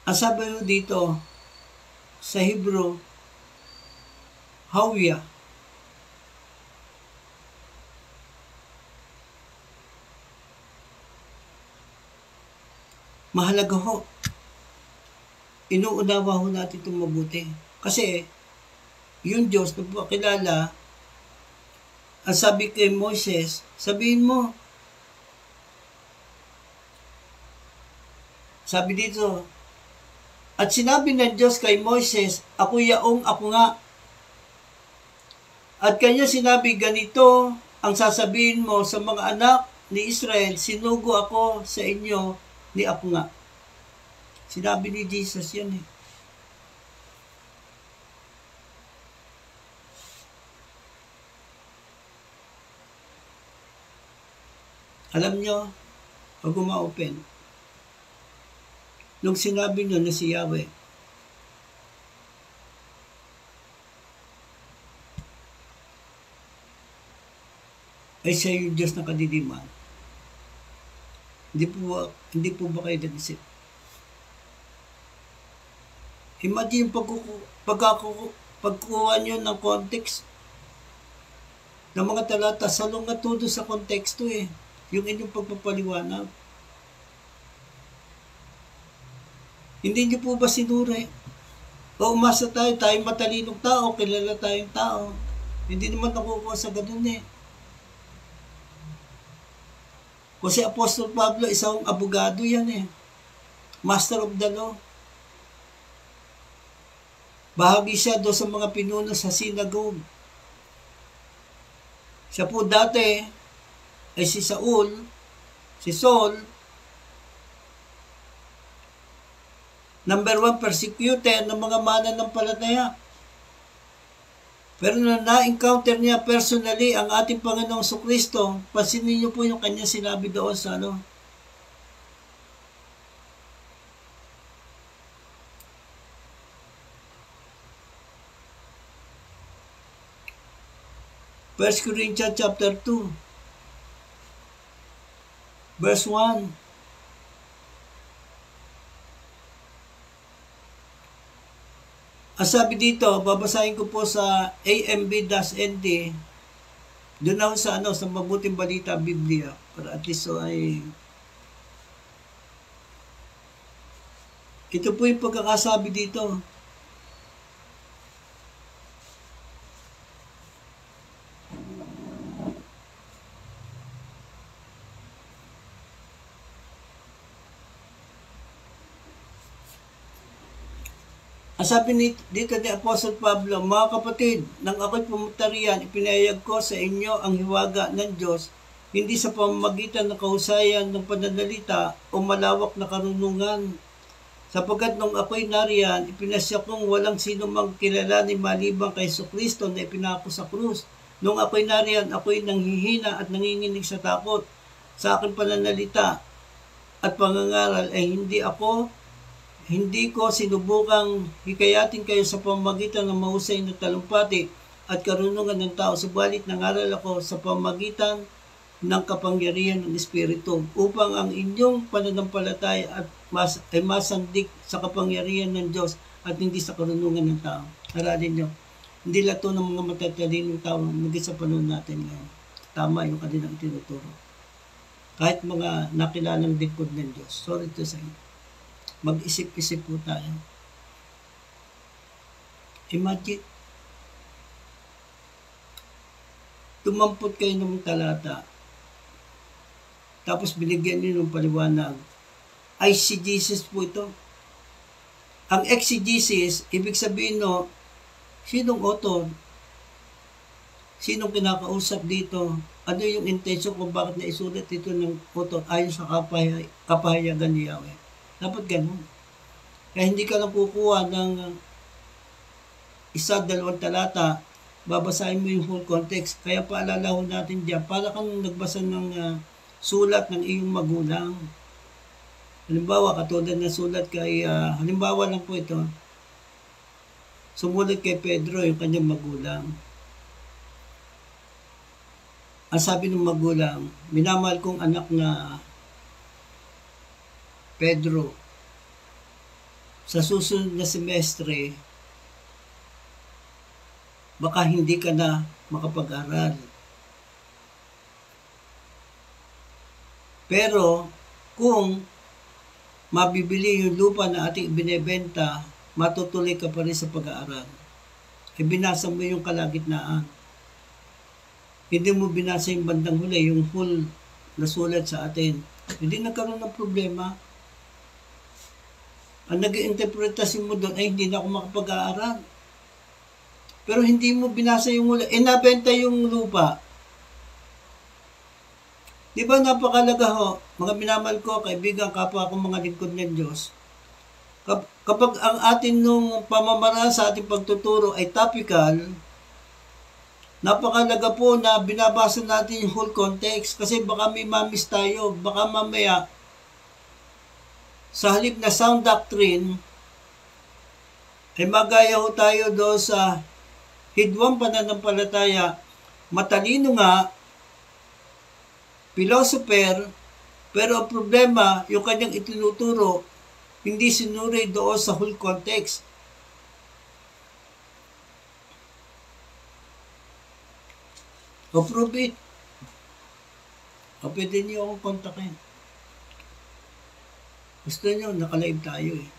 ang sabi dito sa Hebrew, Hawya. Mahalaga ho. Inuunawa ho natin itong mabuti. Kasi, yung Diyos na pakilala, ang sabi kay Moses, sabihin mo, Sabi dito, at sinabi ng Diyos kay Moises, ako yaong ako nga. At kanya sinabi, ganito ang sasabihin mo sa mga anak ni Israel, sinugo ako sa inyo ni ako nga. Sinabi ni Jesus yan eh. Alam nyo, pag uma-open, nung sinabi nyo na si Yahweh, ay siya yung Diyos na kadiliman, hindi po ba kayo nagisip? Imagine pagkukuha nyo ng context ng mga talata, salong nga todo sa konteksto eh. Yung inyong pagpapaliwanag. Hindi nyo po ba sinuri? O umasa tayo matalinong tao, kilala tayong tao. Hindi naman nakukuha sa ganun eh. Kasi Apostol Pablo, isang abogado yan eh. Master of the law. Bahagi siya doon sa mga pinuno sa synagogue. Siya po dati ay si Saul, number 1 persecutor ng mga mananampalataya. Pero na na-encounter niya personally ang ating Panginoong Kristo, pansinin niyo po yung kanya sinabi doon sa 1 Corinthians chapter 2, verse 1. Ang sabi dito, babasahin ko po sa AMB-NT, doon ako sa Mabuting Balita Biblia, para at least ay ito po yung pagkakasabi dito. Ang sabi dito ni Apostle Pablo, mga kapatid, nang ako'y pumunta riyan, ipinahayag ko sa inyo ang hiwaga ng Diyos, hindi sa pamamagitan ng kahusayan ng pananalita o malawak na karunungan. Sapagkat nung ako'y nariyan, ipinasya kong walang sino mang kilala ni malibang kay Kristo na ipinako sa krus. Nung ako'y nariyan, ako'y nanghihina at nanginginig sa takot. Sa aking pananalita at pangangaral ay hindi ko sinubukang hikayatin kayo sa pamamagitan ng mahusay na talumpati at karunungan ng tao, subalit nangaral ako sa pamamagitan ng kapangyarihan ng Espiritu upang ang inyong pananampalataya ay masandik sa kapangyarihan ng Diyos at hindi sa karunungan ng tao. Aralin nyo, hindi lato ng mga matatalinong tao naging sa panahon natin ngayon. Tama yung kanilang tinuturo. Kahit mga nakilalang lingkod ng Diyos. Sorry to say. Mag-isip-isip po tayo. Imagine, tumampot kayo ng talata, tapos binigyan niyo ng paliwanag. Exegesis po ito. Ang exegesis, ibig sabihin sinong author? Sinong kinakausap dito? Ano yung intention kung bakit naisulat ito ng author ayon sa kapahayagan ni Yahweh? Dapat ganun. Kaya hindi ka lang kukuha ng isa, dalawang talata, babasahin mo yung full context. Kaya paalala ho natin dyan, para kang nagbasa ng sulat ng iyong magulang. Halimbawa, katulad na sulat kay, halimbawa lang po ito, sumulat kay Pedro, yung kanyang magulang. Ang sabi ng magulang, minamahal kong anak na Pedro, sa susunod na semestre, baka hindi ka na makapag-aral. Pero, kung mabibili yung lupa na ating binebenta, matutuloy ka pa rin sa pag-aaral. Binasa mo yung kalagitnaan. Hindi mo binasa yung bandang huli, yung full na sulat sa atin. Hindi nagkaroon ng problema. ang nag-interpretasyon mo doon ay hindi na ako makapag-aaral. Pero hindi mo binasa yung hula. Nabenta yung lupa. Di ba napakalaga ho, mga minamahal ko, kaibigan, kapwa akong mga lingkod ng Diyos. Kapag ang atin nung pamamaraan sa ating pagtuturo ay topical, napakalaga po na binabasa natin yung whole context kasi baka may mamis tayo, baka mamaya sa halip na sound doctrine ay magaya ho tayo doon sa hidwang pananampalataya, matalino nga, philosopher, pero ang problema, yung kanyang itinuturo, hindi sinuri doon sa whole context. O prove it. O pwede niyo akong kontakin. Gusto niyo, nakalive tayo eh.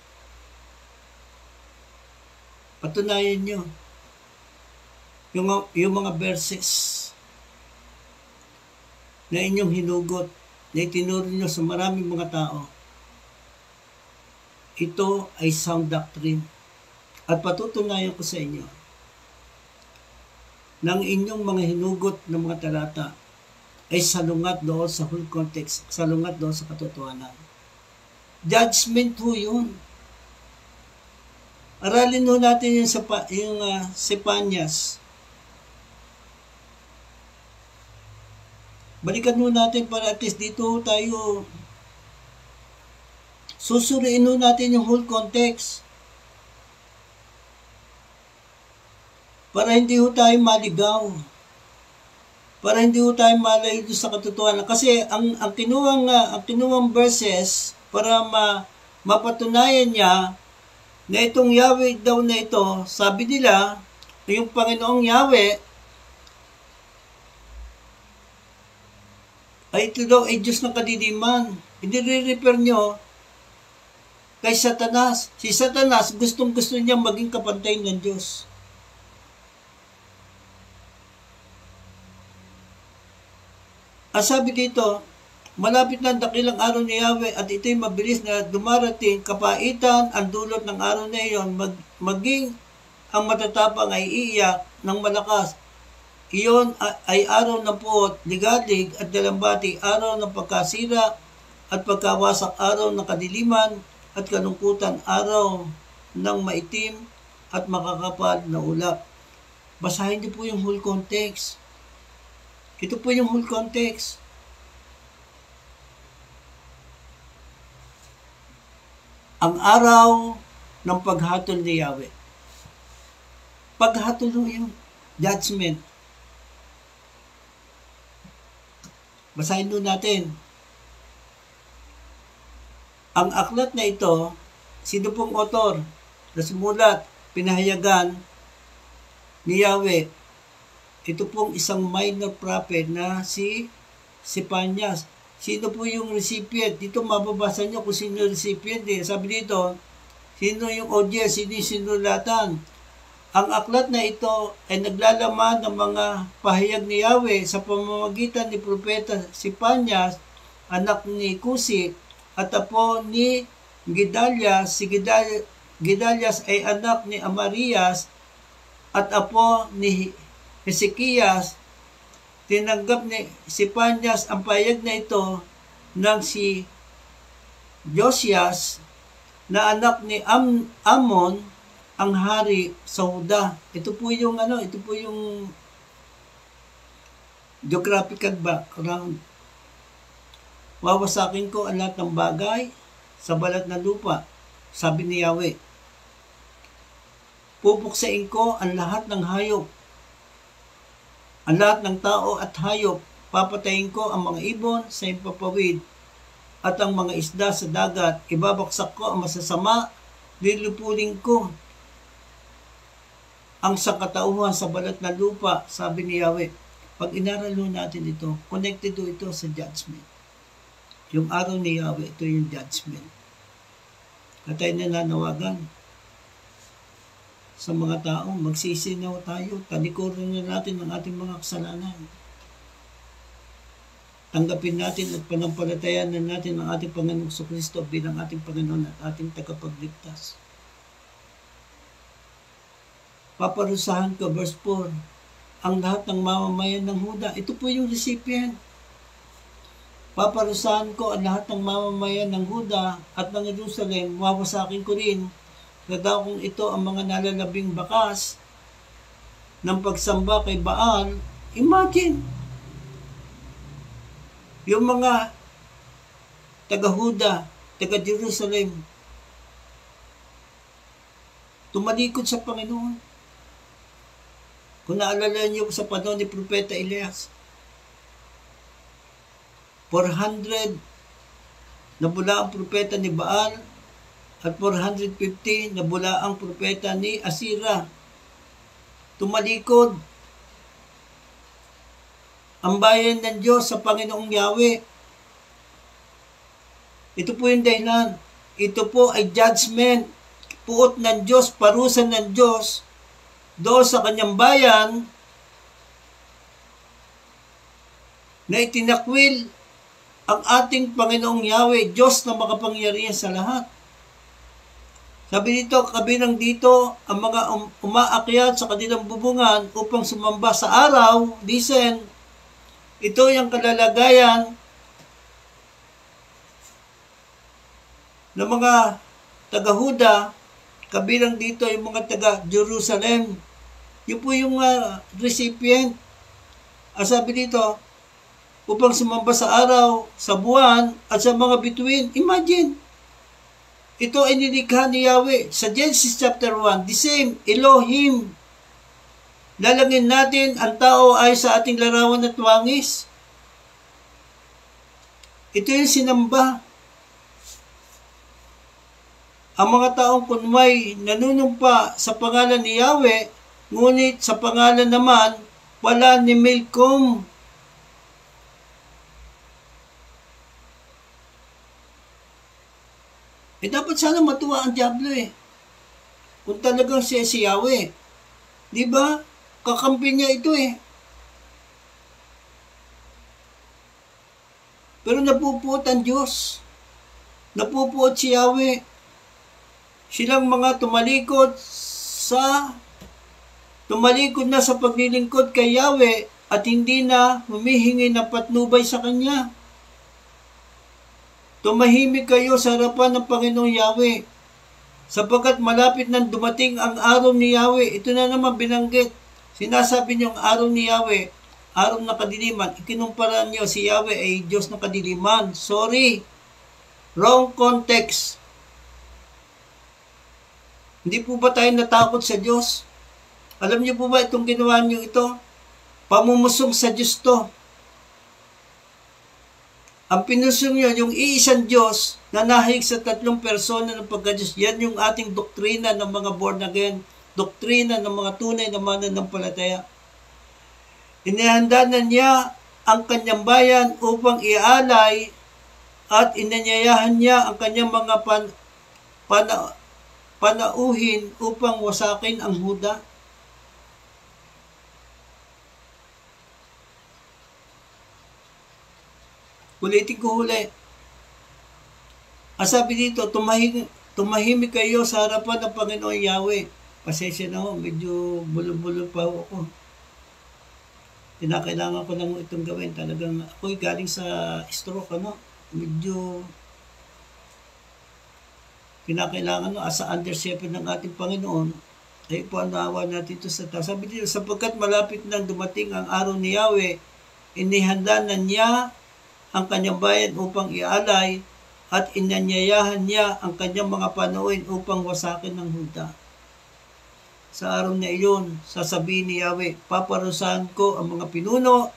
Patunayan niyo yung mga verses na inyong hinugot, na itinuro niyo sa maraming mga tao. Ito ay sound doctrine. At patutunayan ko sa inyo ng inyong mga hinugot ng mga talata ay salungat doon sa whole context, salungat doon sa katotohanan. Judgment ho yun. Aralin ho natin yung Sepanyas. Balikan ho natin para at least dito tayo susuriin ho natin yung whole context. Para hindi ho tayo maligaw. Para hindi ho tayo malayo sa katotohanan. Kasi ang kinuwang verses para mapatunayan niya na itong Yahweh daw na ito, sabi nila, yung Panginoong Yahweh, ay ito daw ay Diyos ng kadiliman. Hindi re-refer nyo kay Satanas. Si Satanas, gustong-gusto niya maging kapantay ng Diyos. Ang sabi dito, malapit na ang dakilang araw ni Yahweh at ito'y mabilis na dumarating, kapaitan ang dulot ng araw na iyon, maging ang matatapang ay iiyak ng malakas. Iyon ay araw ng puot, ligalig at dalambati, araw ng pagkasira at pagkawasak, araw ng kadiliman at kalungkutan, araw ng maitim at makakapal na ulap. Basahin niyo po yung whole context. Ito po yung whole context. Ang araw ng paghatol ni Yahweh. Paghatol yung judgment. Basahin doon natin. Ang aklat na ito, sino pong author na sumulat, pinahayagan ni Yahweh? Ito pong isang minor prophet na si Sepanyas. Sino po yung recipient? Dito mababasa nyo kung sino yung recipient. Sabi dito, sino yung audience, sino yung sinulatan. Ang aklat na ito ay naglalaman ng mga pahayag ni Yahweh sa pamamagitan ni Propeta Sepanyas, anak ni Kusi, at apo ni Gedalias. Si Gedalias ay anak ni Amarias at apo ni Hezekias. Tinanggap ni Sepanyas ang pahayag na ito ng si Josias na anak ni Amon, ang hari sa Huda. Ito po yung geographical background. Wawasakin ko ang lahat ng bagay sa balat ng lupa, sabi ni Yahweh. Pupuksain ko ang lahat ng hayop, ang lahat ng tao at hayop. Papatayin ko ang mga ibon sa impapawid at ang mga isda sa dagat. Ibabaksak ko ang masasama, lilupulin ko ang sangkatauhan sa balat ng lupa, sabi ni Yahweh. Pag inaral natin ito, connected ito sa judgment. Yung araw ni Yahweh, ito yung judgment. At tayo nananawagan sa mga taong magsisinaw tayo, talikuran na natin ang ating mga kasalanan. tanggapin natin at panampalatayan na natin ang ating Panginoong Kristo bilang ating Panginoon at ating tagapagligtas. Paparusahan ko, verse 4, ang lahat ng mamamayan ng Huda. Ito po yung recipient. Paparusahan ko ang lahat ng mamamayan ng Huda at ng Jerusalem, wawasakin ko rin, kada kung ito ang mga nalalabing bakas ng pagsamba kay Baal. Imagine, yung mga taga-Huda, taga-Jerusalem, tumalikod sa Panginoon. Kung naalala niyo sa panahon ni Propeta Elias, 400 nabula ang propeta ni Baal at 450 nabula ang propeta ni Asira. Tumalikod ang bayan ng Diyos sa Panginoong Yahweh. Ito po yung dahilan. Ito po ay judgment, puot ng Diyos, parusa ng Diyos doon sa kanyang bayan na itinakwil ang ating Panginoong Yahweh, Diyos na makapangyarihan sa lahat. Sabi dito, kabilang dito, ang mga umaakyat sa kanilang bubungan upang sumamba sa araw, listen, ito yung kalalagayan ng mga taga-Huda, kabilang dito yung mga taga-Jerusalem. Yun po yung recipient. Sabi dito, upang sumamba sa araw, sa buwan, at sa mga bituin. Imagine, ito ay nilikha ni Yahweh. Sa Genesis chapter 1, the same, Elohim. Lalangin natin, ang tao ay sa ating larawan at wangis. Ito yung sinamba. Ang mga taong kunway nanunumpa sa pangalan ni Yahweh, ngunit sa pangalan naman, wala ni Milcom. Dapat sana matuwa ang Diablo kung talagang siya si Yahweh. Di ba? Kakampi niya ito Pero napupuot ang Diyos. Napupuot si Yahweh. Silang mga tumalikod na sa paglilingkod kay Yahweh at hindi na humihingi ng patnubay sa Kanya. Tumahimik kayo sa harapan ng Panginoong Yahweh, sapagkat malapit nang dumating ang araw ni Yahweh. Ito na naman binanggit. Sinasabi niyo ang araw ni Yahweh, araw ng kadiliman. Ikinumpara niyo si Yahweh ay Diyos ng kadiliman. Sorry. Wrong context. Hindi po ba tayo natakot sa Diyos? Alam niyo po ba itong ginawa niyo ito? Pamumusong sa Diyos to. Ang pinusong nyo, yung iisang Diyos na nahig sa tatlong persona ng pagka-Diyos, yan yung ating doktrina ng mga born again, doktrina ng mga tunay na mananampalataya. Inihanda na niya ang kanyang bayan upang ialay at inanyayahan niya ang kanyang mga panauhin upang wasakin ang Huda. Ulitin ko huli. Sabi dito, tumahimik kayo sa harapan ng Panginoon Yahweh. Pasensya na ho, medyo bulo-bulo pa ako. Kinakailangan ko lang itong gawin. Talagang ako'y galing sa stroke, Medyo kinakailangan, asa under shepherd ng ating Panginoon, ay po ang naawa natin ito sa taas. Sabi dito, sapagkat malapit nang dumating ang araw ni Yahweh, inihanda na niya ang kanyang bayan upang ialay at inanyayahan niya ang kanyang mga panauhin upang wasakin ng Huda. Sa araw na iyon, sasabihin ni Yahweh, paparusahan ko ang mga pinuno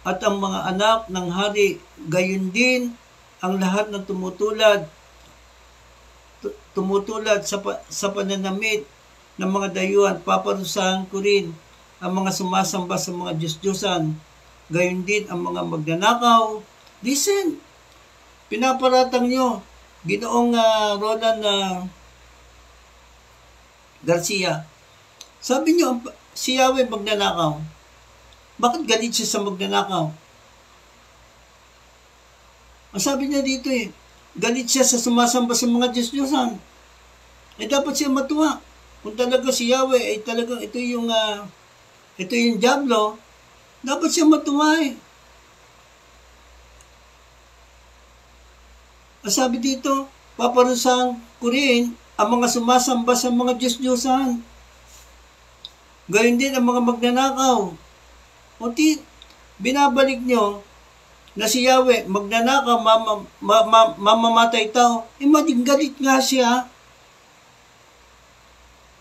at ang mga anak ng hari, gayon din ang lahat ng tumutulad sa pananamit ng mga dayuhan. Paparusahan ko rin ang mga sumasamba sa mga Diyos-Diyosan, gayon din ang mga magnanakaw. Listen, pinaparatang nyo, Ginoong Roland Garcia. Sabi nyo, si Yahweh magnanakaw. Bakit galit siya sa magnanakaw? Ang sabi niya dito galit siya sa sumasamba sa mga Diyos-Diyosan. Dapat siya matuwa. Kung talaga si Yahweh ay talagang ito yung diablo, dapat siya matuwa Ang sabi dito, paparusahan ko rin ang mga sumasamba sa mga Diyos-Diyosan. Gayon din ang mga magnanakaw. Binabalik nyo na si Yahweh, magnanakaw, mamamatay tao. Imagine, galit nga siya.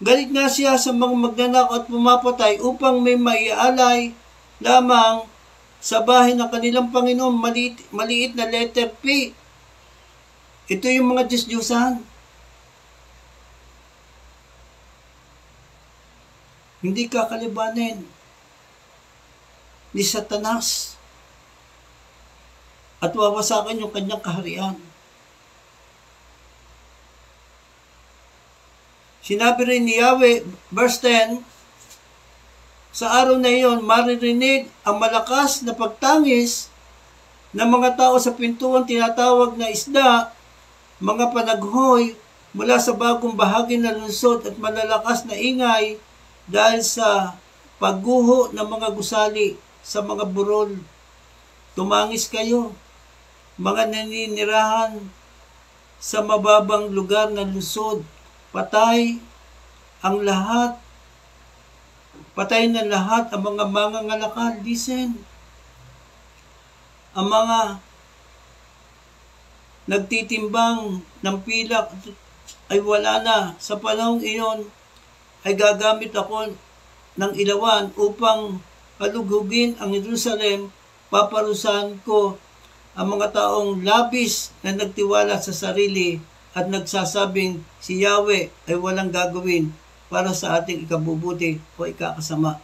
Galit nga siya sa mga magnanakaw at pumapatay upang may maialay lamang sa bahay ng kanilang Panginoon, maliit na letter P. Ito yung mga Diyos-Diyosan. Hindi kakalibanin ni Satanas at wawasakin yung kanyang kaharian. Sinabi rin ni Yahweh, verse 10, sa araw na iyon, maririnig ang malakas na pagtangis ng mga tao sa pintuan tinatawag na isda, mga panaghoy mula sa bagong bahagi ng lungsod at malalakas na ingay dahil sa pagguho ng mga gusali sa mga burol. Tumangis kayo, mga naninirahan sa mababang lugar ng lungsod. Patay na lahat ang mga mangangalakal. Listen, ang mga nagtitimbang ng pilak ay wala na. Sa panahong iyon ay gagamit ako ng ilawan upang halugugin ang Jerusalem. Paparusahan ko ang mga taong labis na nagtiwala sa sarili at nagsasabing si Yahweh ay walang gagawin para sa ating ikabubuti o ikakasama.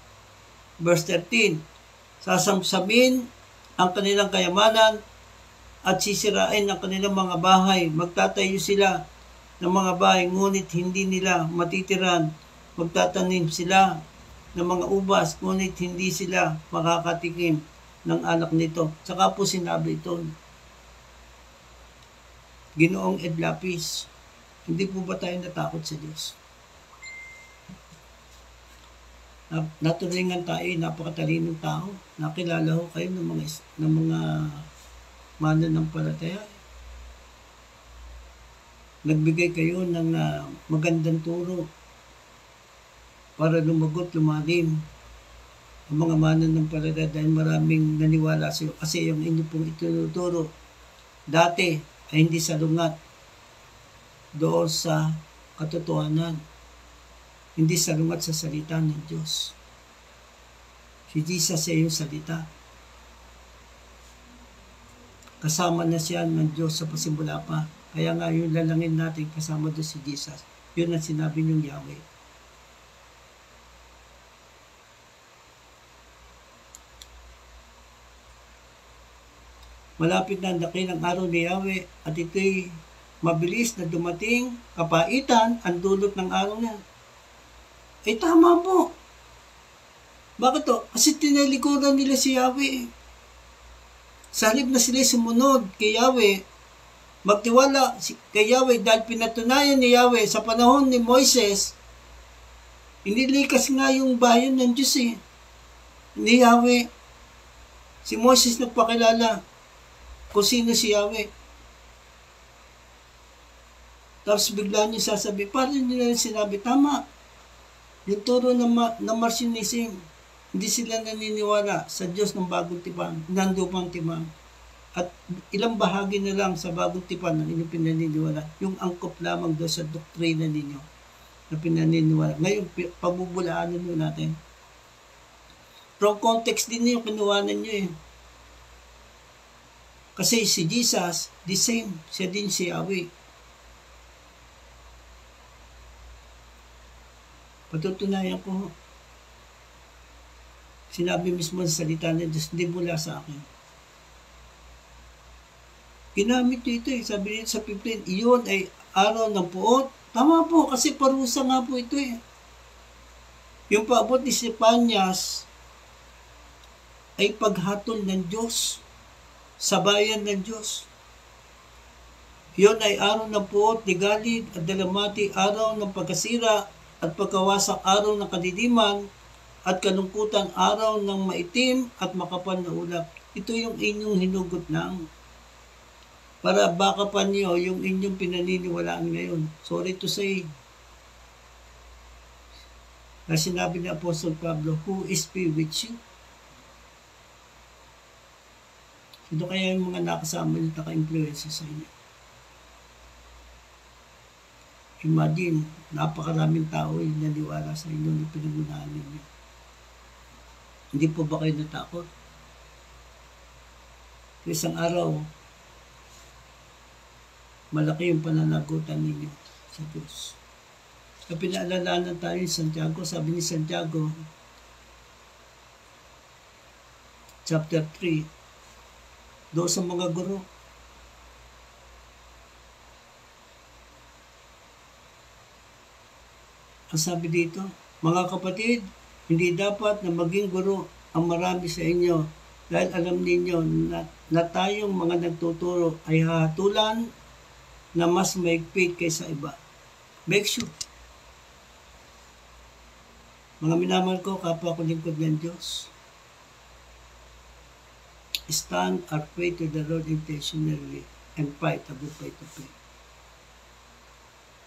Verse 13, sasamsamin ang kanilang kayamanan at sisirain ang kanilang mga bahay. Magtatayo sila ng mga bahay, ngunit hindi nila matitiran. Magtatanim sila ng mga ubas, ngunit hindi sila makakatikim ng anak nito. Saka po sinabi ito, Ginoong Ed Lapis, hindi po ba tayo natakot sa Diyos? Naturingan tayo, napakatalinong tao. Nakilala ho kayo ng mga mananampalataya. Nagbigay kayo ng magandang turo para lumagot, lumalim ang mga mananampalataya dahil maraming naniwala sa iyo. Kasi yung inyo pong itinuturo dati ay hindi salungat doon sa katotohanan. Hindi salungat sa salita ng Diyos. Si Jesus ay yung salita. Kasama na siya ng Diyos sa pasimula pa. Kaya nga yung lalangin natin kasama doon si Jesus. Yun ang sinabi niyong Yahweh. Malapit na ang dakilang araw ni Yahweh at ito'y mabilis na dumating, kapaitan ang dulot ng araw niya. Tama po. Bakit to? Kasi tinalikuran nila si Yahweh. Sa halip na sila sumunod kay Yahweh, magtiwala kay Yahweh dahil pinatunayan ni Yahweh sa panahon ni Moises, inilikas nga yung bayan ng Diyos ni Yahweh. Si Moises nagpakilala kung sino si Yahweh. Tapos bigla niyo sasabi, parang nila sinabi, tama. Yung turo ng Marcionism, hindi sila naniniwala sa Diyos ng bagong tipan, ng lupang tipan. At ilang bahagi na lang sa bagong tipan ang inyong pinaniniwala. Yung angkop lamang doon sa doktrina ninyo na pinaniniwala. Ngayon, pabubulaanan nyo natin. From context din yung kinuwanan nyo Kasi si Jesus, the same. Siya din si Yahweh. Patutunayan ko. Sinabi mismo sa salita ng Diyos, hindi mula sa akin. Ginamit nyo ito Sabi niyo sa 15, iyon ay araw ng puot. Tama po, kasi parusa nga po ito Yung paabot ni Stephanas ay paghatol ng Diyos sa bayan ng Diyos. Iyon ay araw ng puot, ligalig at dalamati, araw ng pagkasira at pagkawasak, araw ng kadiliman at kalungkutan, araw ng maitim at makapal na ulap. Ito yung inyong hinugot ng para baka pa niyo yung inyong pinaniniwalaan ngayon. Sorry to say, na sinabi ni Apostol Pablo, who is be with you? Sino kaya yung mga nakasama niyo naka-influence sa inyo? Imagine, napakaraming tao yung naniwala sa inyo na pinangunahan ninyo. Hindi po ba kayo natakot? Isang araw, malaki yung pananagutan ninyo sa Diyos. Sa pinaalalanan tayo ni Santiago, sabi ni Santiago, chapter 3, doon sa mga guro, ang sabi dito, mga kapatid, hindi dapat na maging guro ang marami sa inyo dahil alam ninyo na tayong mga nagtuturo ay hahatulan na mas maigpit kaysa iba. Make sure. Mga minamahal ko, kapwa ko lingkod ng Diyos, stand or pray to the Lord intentionally and fight a good fight of faith.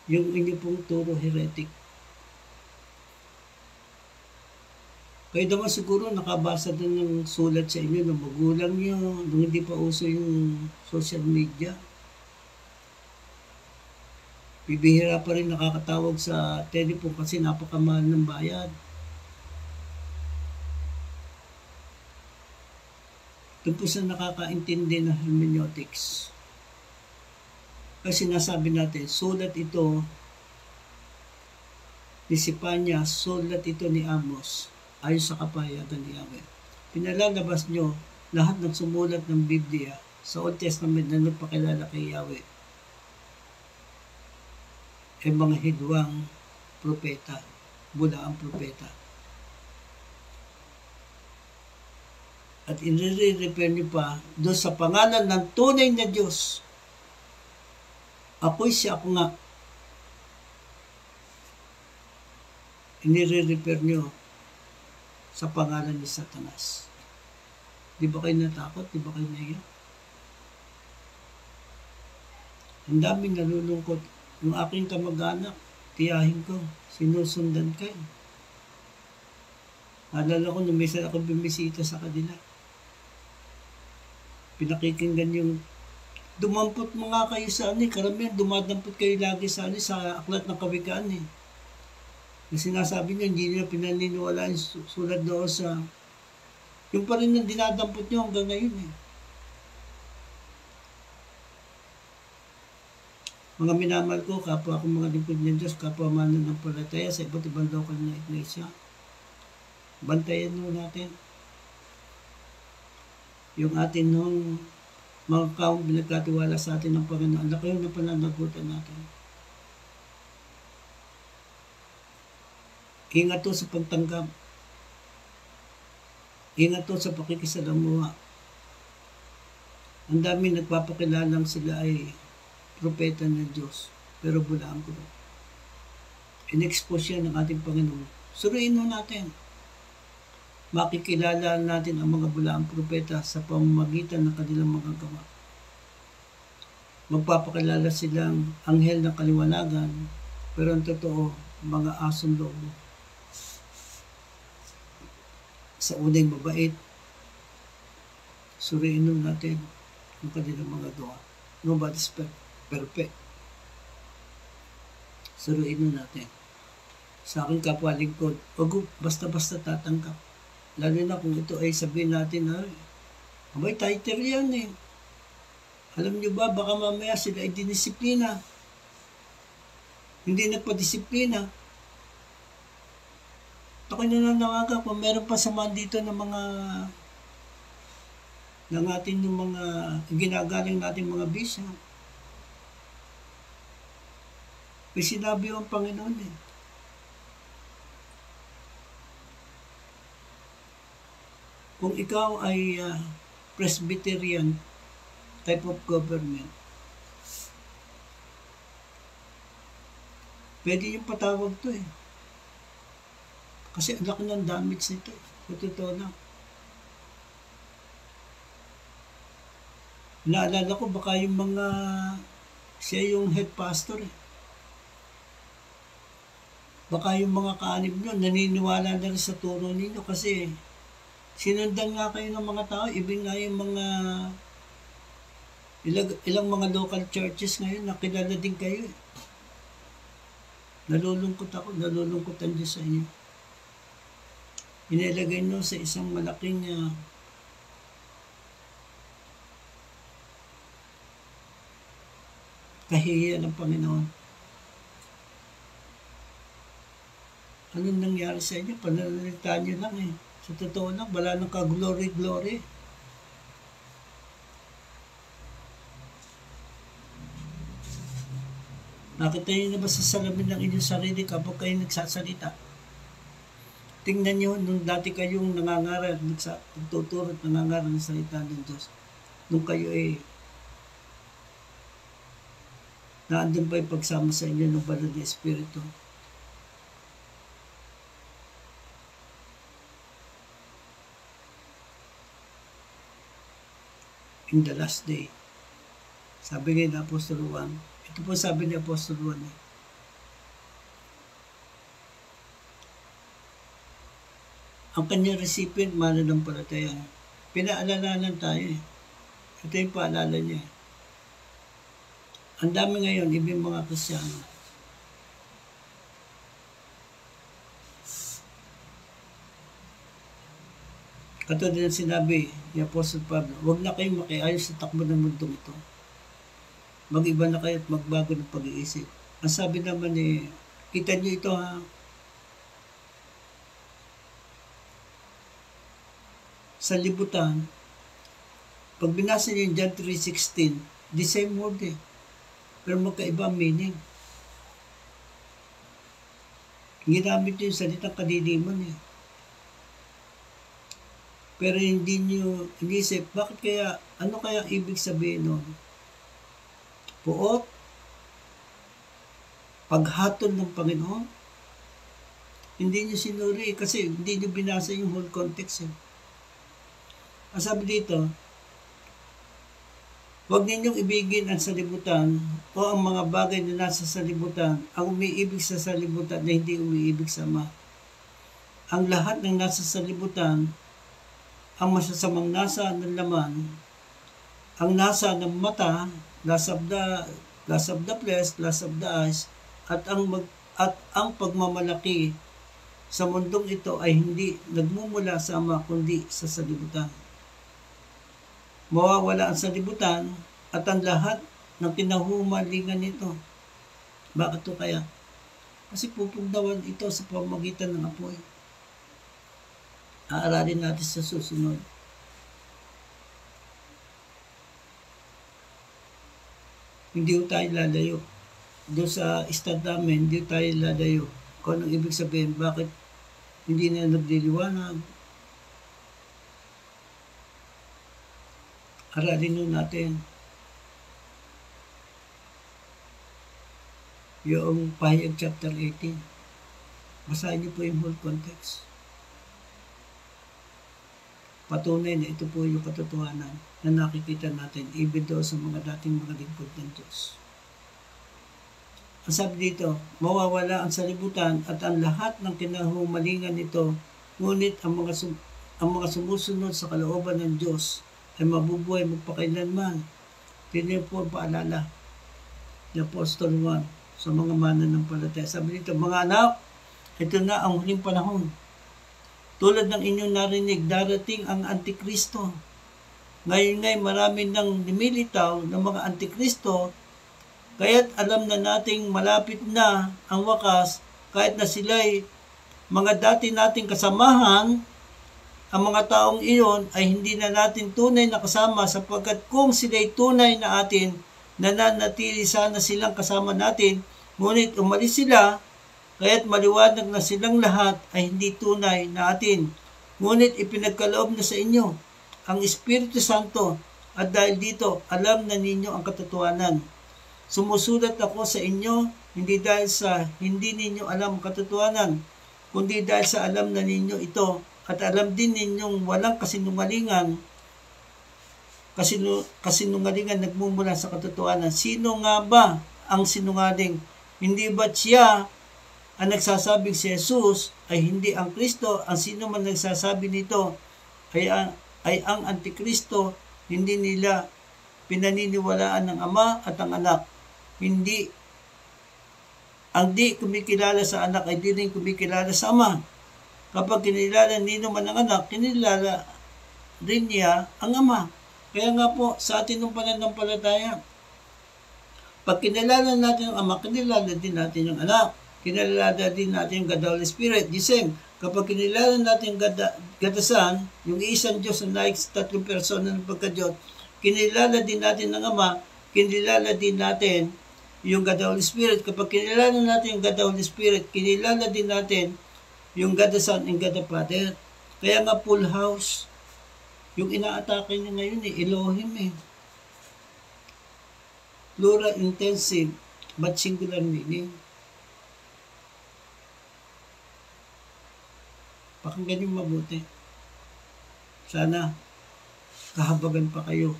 Yung inyo pong turo heretic. Kayo naman siguro nakabasa din ng sulat sa inyo ng magulang nyo nung hindi pa uso yung social media. Bibihira pa rin nakakatawag sa telephone kasi napakamahal ng bayad. Doon po sa nakakaintindi ng hermeneutics. Kasi sinasabi natin, sulat ito ni Sipanya, sulat ito ni Amos, ayon sa kapayagan ni Yahweh. Pinalalabas nyo lahat ng sumulat ng Biblia sa Old Testament na nagpakilala kay Yahweh ay mga hidwang propeta, bulaang propeta. At inire-refer niyo pa doon sa pangalan ng tunay na Diyos. Ako'y siya, ako nga. Inire-refer niyo sa pangalan ni Satanas. Di ba kayo natakot? Di ba kayo naiyak? Ang daming nalulungkot. Yung aking kamag-anak, tiyahin ko, sinusundan kayo. Alala ko, nung minsan ako bumisita sa kanila. Pinakikinggan yung, dumampot mo nga kayo sa karamihan, dumadampot kayo lagi sa sa aklat ng kawikaan Na sinasabi niya, hindi niya pinaniniwala yung sulat doon sa, yung pa rin yung dinadampot niyo hanggang ngayon Mga minamahal ko, kapwa akong mga lingkod ng Diyos, kapwa mananampalataya sa iba't ibang lokal na iglesia. Bantayan mo natin yung atin nung mga kaong binagkatiwala sa atin ng Panginoon. Laki yung napananagutan natin. Ingat to sa pagtanggap. Ingat to sa pakikisalamuha. Ang dami nagpapakilalang sila ay propeta ng Diyos, pero bulaan ko. In-expose yan ng ating Panginoon. Suriin mo natin. Makikilala natin ang mga bulaang propeta sa pamamagitan ng kanilang mga gawa. Magpapakilala silang anghel ng kaliwanagan, pero ang totoo, mga asong lobo. Sa unang mabait, suriin natin ang kanilang mga gawa. Nobody's perfect. Suriin natin. Sa aking kapwa lingkod, wag basta-basta tatanggap. Lalo na kung ito ay sabihin natin, abay, tighter yan Alam nyo ba, baka mamaya sila ay dinisiplina. Hindi nagpa-disiplina. Ako'y nananawagan kung meron pa samahan dito ng mga ng atin yung mga ginagaling natin mga bisyo. May sinabi yung Panginoon Kung ikaw ay Presbyterian type of government, pwede yung patawag to eh. Kasi ang laki ng damage nito eh. Sa totoo na. Naalala ko baka yung mga, siya yung head pastor eh. Baka yung mga kaanib nyo, naniniwala na rin sa turo ninyo kasi sinundan nga kayo ng mga tao, ibig nga yung mga ilang mga local churches ngayon, nakilala din kayo eh. Nalulungkot ako, nalulungkotan din sa inyo. Inilagay nyo sa isang malaking kahihiyan ng Panginoon. Anong nangyari sa inyo? Pananalitaan nyo lang eh. Sa totoo lang, wala nang ka-glory-glory. Nakita nyo na ba sa salamin ng inyong sarili kapag kayo nagsasalita? Tingnan nyo, nung dati kayong nangangaral, nagtuturo at nangangaral ng salita ng Diyos. Nung kayo naandun pa yung pagsama sa inyo ng banal na Espiritu. In the last day. Sabi nga ni Apostol Juan. Ito po sabi ni Apostol Juan eh. Ang kanyang recipient, mananampalataya. Pinaalalanan tayo eh. Ito yung paalala niya eh. Ang dami ngayon, ibig mga Kristiyano. Katulad ng sinabi ni Apostle Pablo, huwag na kayong makiayos sa takbo ng mundong ito. Mag-iba na kayo at magbago ng pag-iisip. Ang sabi naman kita nyo ito ha, sa libutan, pag binasa nyo yung John 3:16, the same word eh. Pero magkaiba ang meaning. Ginamit nyo yung salitang kadiliman eh. Pero hindi nyo inisip, bakit kaya, ano kaya ibig sabihin nun? Puot? Paghatol ng Panginoon? Hindi nyo sinuri kasi hindi nyo binasa yung whole context eh. Ang sabi dito, huwag ninyong ibigin ang salibutan o ang mga bagay na nasa salibutan, ang umiibig sa salibutan na hindi umiibig sa Ama. Ang lahat ng nasa salibutan, ang masasamang nasa ng laman, ang nasa ng mata, lust of the flesh, lust of the eyes, at ang pagmamalaki sa mundong ito ay hindi nagmumula sa Ama kundi sa salibutan. Mawawala ang salibutan at ang lahat ng kinahumalingan nito. Bakit to kaya? Kasi pupugdawan ito sa pamamagitan ng apoy. Aaralin natin sa susunod. Hindi tayo lalayo. Doon sa istad namin, hindi tayo lalayo. Kung anong ibig sabihin, bakit hindi na nagliliwanag? Aralin nun natin yung Pahayag chapter 18. Basahin niyo po yung whole context. Patunay na ito po yung katotohanan na nakikita natin even daw sa mga dating mga lingkod ng Diyos. Ang sabi dito, mawawala ang salibutan at ang lahat ng kinahumalingan nito, ngunit ang mga sumusunod sa kalooban ng Diyos ay mabubuhay magpakailanman. Yun po ang paalala ni Apostol Juan sa mga mananampalataya. Sabi dito, mga anak, ito na ang huling panahon. Tulad ng inyong narinig, darating ang Antikristo. Ngayon ngay marami nang lumilitaw ng mga Antikristo, kaya't alam na nating malapit na ang wakas, kahit na sila'y mga dati nating kasamahan, ang mga taong iyon ay hindi na natin tunay na kasama sapagkat kung sila'y tunay na atin, nananatili sana silang kasama natin, ngunit umalis sila, kaya't maliwanag na silang lahat ay hindi tunay na atin. Ngunit ipinagkaloob na sa inyo ang Espiritu Santo at dahil dito alam na ninyo ang katotohanan. Sumusulat ako sa inyo, hindi dahil sa hindi ninyo alam katotohanan, kundi dahil sa alam na ninyo ito, at alam din ninyong walang kasinungalingan, kasinungalingan nagmumula sa katotohanan. Sino nga ba ang sinungaling? Hindi ba't siya ang nagsasabing si Jesus ay hindi ang Kristo? Ang sino man nagsasabi nito ay ang Antikristo. Hindi nila pinaniniwalaan ng Ama at ang Anak. Hindi ang di kumikilala sa Anak ay di rin kumikilala sa Ama. Kapag kinilala nino man ang Anak, kinilala rin niya ang Ama. Kaya nga po, sa atin ng pananampalataya, pag kinilala natin ang Ama, kinilala din natin yung Anak. Kinilala din natin yung God the Holy Spirit. The same, kapag kinilala natin yung God the Son, yung isang Diyos na naik sa tatlong persona ng pagka-Diyos, kinilala din natin ng Ama, kinilala din natin yung God the Holy Spirit. Kapag kinilala natin yung God the Holy Spirit, kinilala din natin yung God the Son and God the Father. Kaya nga full house, yung inaatake niya ngayon Elohim Plural intensive, but singular meaning. Pakinggan niyo mabuti. Sana kahabagan pa kayo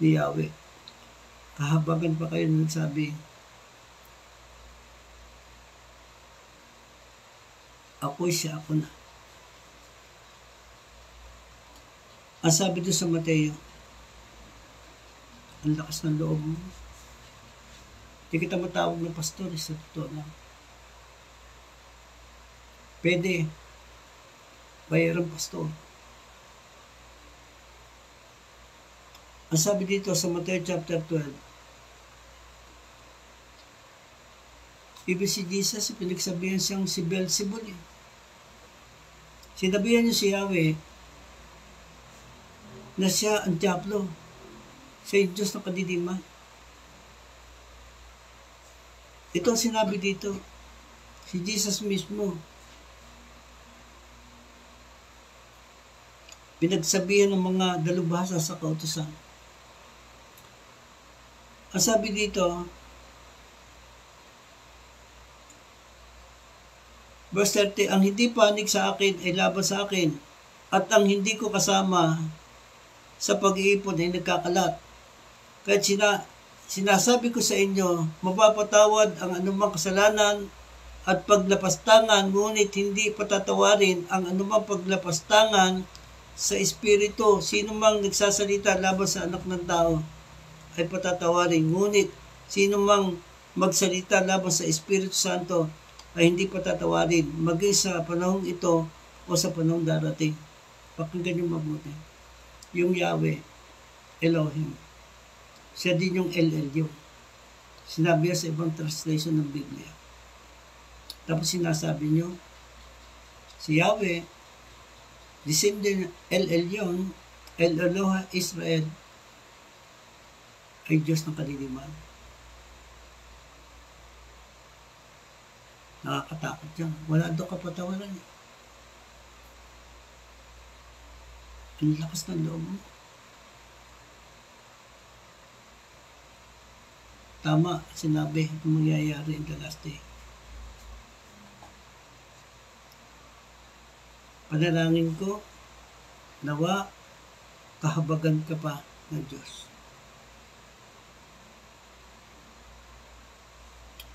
ni Yahweh. Kahabagan pa kayo na nagsabi, ako'y siya, ako na. Ang sabi doon sa Mateo, ang lakas ng loob mo. Hindi kita matawag ng pastor, sa totoo lang. Pwede, bayarang pastor. Ang sabi dito sa Mateo chapter 12, ibig si Jesus, pinagsabihan siyang si Beelzebul. Sinabihan niya si Yahweh na siya ang diablo, siya yung Diyos ng kadidima. Ito ang sinabi dito, si Jesus mismo. Pinagsabihan ng mga dalubhasa sa kautusan. Ang sabi dito, verse 30, ang hindi panig sa akin ay laban sa akin, at ang hindi ko kasama sa pag-iipon ay nagkakalat. Kahit sinasabi ko sa inyo, mapapatawad ang anumang kasalanan at paglapastangan, ngunit hindi patatawarin ang anumang paglapastangan sa Espiritu. Sino mang nagsasalita laban sa anak ng tao ay patatawarin, ngunit sino mang magsalita laban sa Espiritu Santo ay hindi patatawarin, maging sa panahong ito o sa panahong darating. Pakinggan niyo mabuti. Yung Yahweh, Elohim, siya din yung El Elyon. Sinabi sa ibang translation ng Biblia. Tapos sinasabi niyo, si Yahweh, the same din El Elyon, El Eloha Israel, ay Diyos ng kadiliman. Nakakatakot yan. Wala doon kapatawaran. Ang lakas ng loob mo. Tama, sinabi, kung mangyayari in the last day. Panalangin ko, nawa, kahabagan ka pa ng Diyos.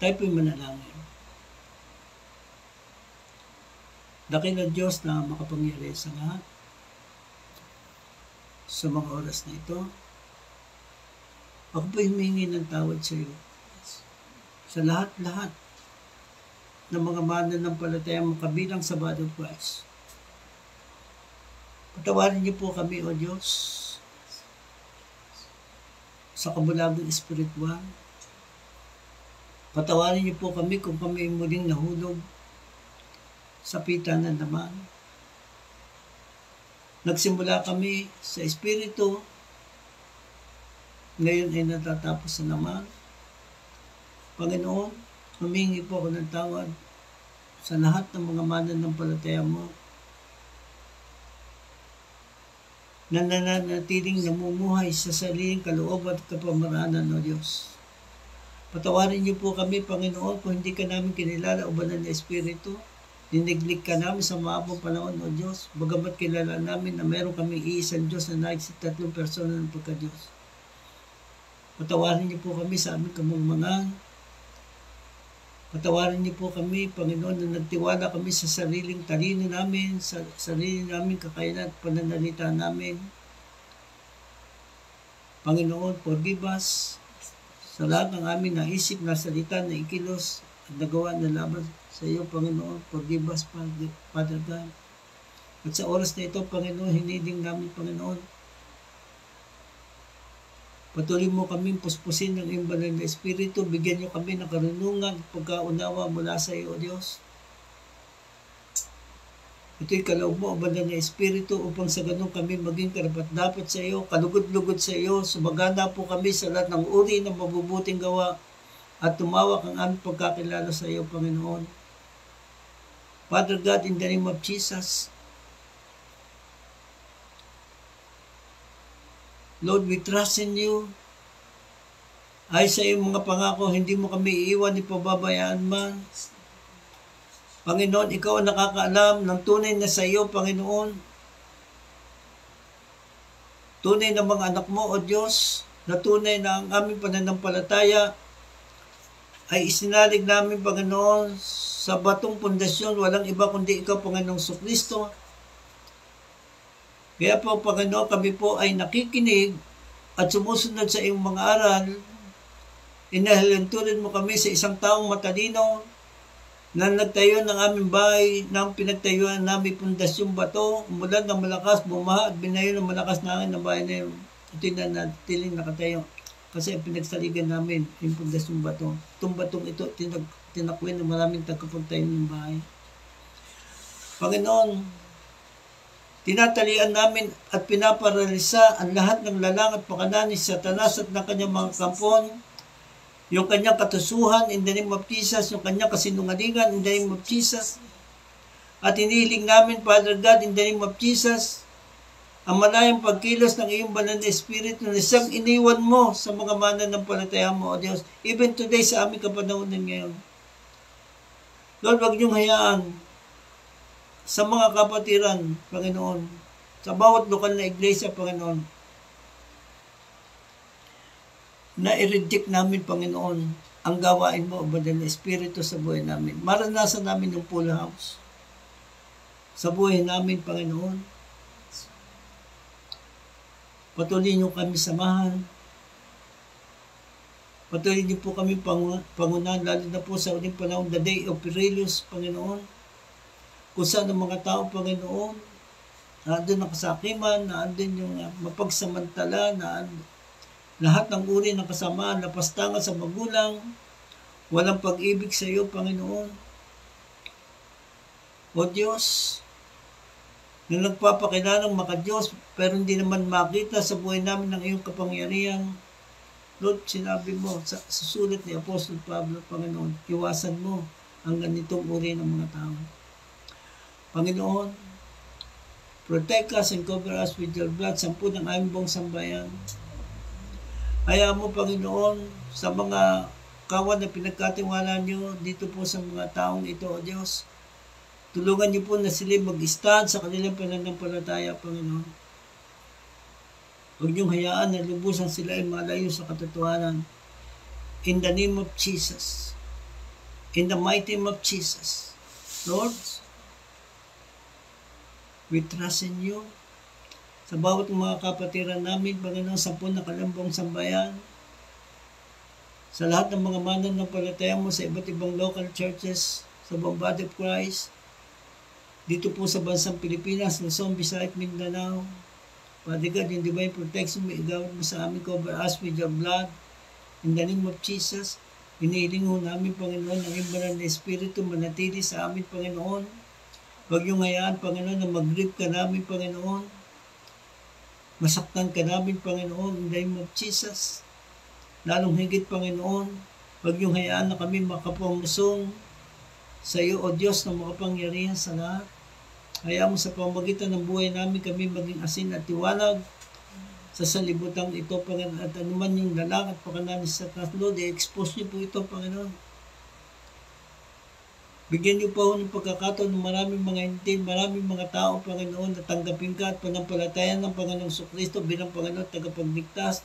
Tayo po'y manalangin. Dakil na Diyos na makapangyarihan sa lahat, sa mga oras na ito, ako po'y humingi ng tawad sa iyo. Sa lahat-lahat ng mga mananampalataya makabilang sa body of Christ. Patawarin niyo po kami, O Diyos, sa kabulagang espiritual. Patawarin niyo po kami kung kami muling nahulog sa pitanan naman. Nagsimula kami sa espiritu, ngayon ay natatapos na naman. Panginoon, humingi po ako ng tawad sa lahat ng mga mananampalataya mo na nananatiling namumuhay sa sariling kalooban at kapamaranan, O Diyos. Patawarin niyo po kami, Panginoon, kung hindi ka namin kinilala o banal na Espiritu. Diniglig ka namin sa mahabang panahon, O Diyos. Bagamat kilala namin na meron kami iisang Diyos na nais sa tatlong persona ng pagka-Diyos. Patawarin niyo po kami sa aming kamangmangan. Patawarin niyo po kami, Panginoon, na nagtiwala kami sa sariling talino namin, sa sarili namin kakayanan at pananalita namin. Panginoon, forgive us sa lahat ng aming naisip, nasalita, na ikilos at nagawa na laban sa iyo, Panginoon. Forgive us, Father God. At sa oras na ito, Panginoon, hiniling namin, Panginoon, patuloy mo kaming puspusin ng iyong banal na Espiritu. Bigyan niyo kami ng karunungan at pagkaunawa mula sa iyo, O Diyos. Ito'y kaloob mo, O banal na Espiritu, upang sa ganun kami maging karapat-dapat sa iyo, kalugod-lugod sa iyo, sumagana po kami sa lahat ng uri ng mabubuting gawa at tumawak ang aming pagkakilala sa iyo, Panginoon. Father God, in the name of Jesus, Lord, we trust in you. Ay sa iyong mga pangako, hindi mo kami iiwan ni pababayaan man. Panginoon, ikaw ang nakakaalam ng tunay na sa iyo, Panginoon. Tunay na mga anak mo, O Diyos, na tunay na ang aming pananampalataya ay isinalig namin, Panginoon, sa batong pundasyon, walang iba kundi ikaw, Panginoong Kristo. Kaya po, Panginoon, kami po ay nakikinig at sumusunod sa iyong mga aral. Inahalintulin mo kami sa isang taong matalino na nagtayo ng aming bahay ng pinagtayuan namin pundasyong bato, umulan ng malakas, bumaha at binayo ng malakas na hangin ng bahay na yun. Ito'y nanatiling nakatayo. Kasi pinagsaligan namin yung pundasyong bato. Itong batong ito, tinakwin ng maraming tagapagtayo ng bahay. Panginoon, tinatalian namin at pinaparalisa ang lahat ng lalang at pakanan ni Satanas at ng kanyang mga kampon, yung kanyang katusuhan in the name of Jesus, yung kanyang kasinungalingan in the name of Jesus. At hinihiling namin, Father God, in the name of Jesus, ang malayang pagkilos ng iyong banal na Espiritu na isang iniwan mo sa mga mananampalataya mo, O Diyos, even today sa aming kapanahonan ngayon. Lord, wag niyong hayaan sa mga kapatiran, Panginoon, sa bawat lokal na iglesia, Panginoon, na i-reject namin, Panginoon, ang gawain mo, o banal na Espiritu sa buhay namin. Maranasan namin yung full house sa buhay namin, Panginoon. Patuloy niyo kami samahan. Patuloy niyo po kami pangunahan, lalo na po sa uling panahon, the day of perilous, Panginoon. Kung saan ang mga tao, Panginoon, naandun ang kasakiman, naandun yung mapagsamantala, lahat ng uri ng kasamaan, napastangan sa magulang, walang pag-ibig sa iyo, Panginoon. O Diyos, na nagpapakilalang maka-Diyos, pero hindi naman makita sa buhay namin ng iyong kapangyarihan. Lord, sinabi mo sa sulat ni Apostol Pablo, Panginoon, iwasan mo ang ganitong uri ng mga tao. Panginoon, protect us and cover us with your blood. Sampu ng aming buong sambayan. Hayaan mo, Panginoon, sa mga kawan na pinagkatiwala niyo dito po sa mga taong ito, O Diyos. Tulungan niyo po na sila mag-stand sa kanilang pananampalataya, Panginoon. Huwag niyong hayaan na lubusan sila ay malayo sa katotohanan. In the name of Jesus. In the mighty name of Jesus. Lord, we trust in you. Sa bawat mga kapatiran namin, Panginoon, 10 na kalambong sambayan, sa lahat ng mga mananampalataya mo sa iba't ibang local churches, sa buong body of Christ, dito po sa bansang Pilipinas, Luzon, Visayas, Mindanao, Father God, yung divine protection mo, igawad mo sa amin, cover us with your blood. In the name of Jesus, hinihiling ho namin, Panginoon, ang iyong banal na Espiritu manatili sa amin, Panginoon. Huwag yung hayaan, Panginoon, na mag-grip ka namin, Panginoon. Masaktan ka namin, Panginoon, in the name of Jesus. Lalong higit, Panginoon, huwag yung hayaan na kami makapamusong sa iyo, O Diyos, na makapangyarihan sa lahat. Hayaan mo sa pamagitan ng buhay namin kami maging asin at tiwalag sa salibutang ito, Panginoon, at anuman yung lalang at pakananin sa Lord, i-expose niyo po ito, Panginoon. Bigyan niyo po ng pagkakataon ng maraming mga hindi, maraming mga tao, Panginoon, na tanggapin ka at panampalatayan ng Panginoong Kristo bilang Panginoon, tagapagligtas,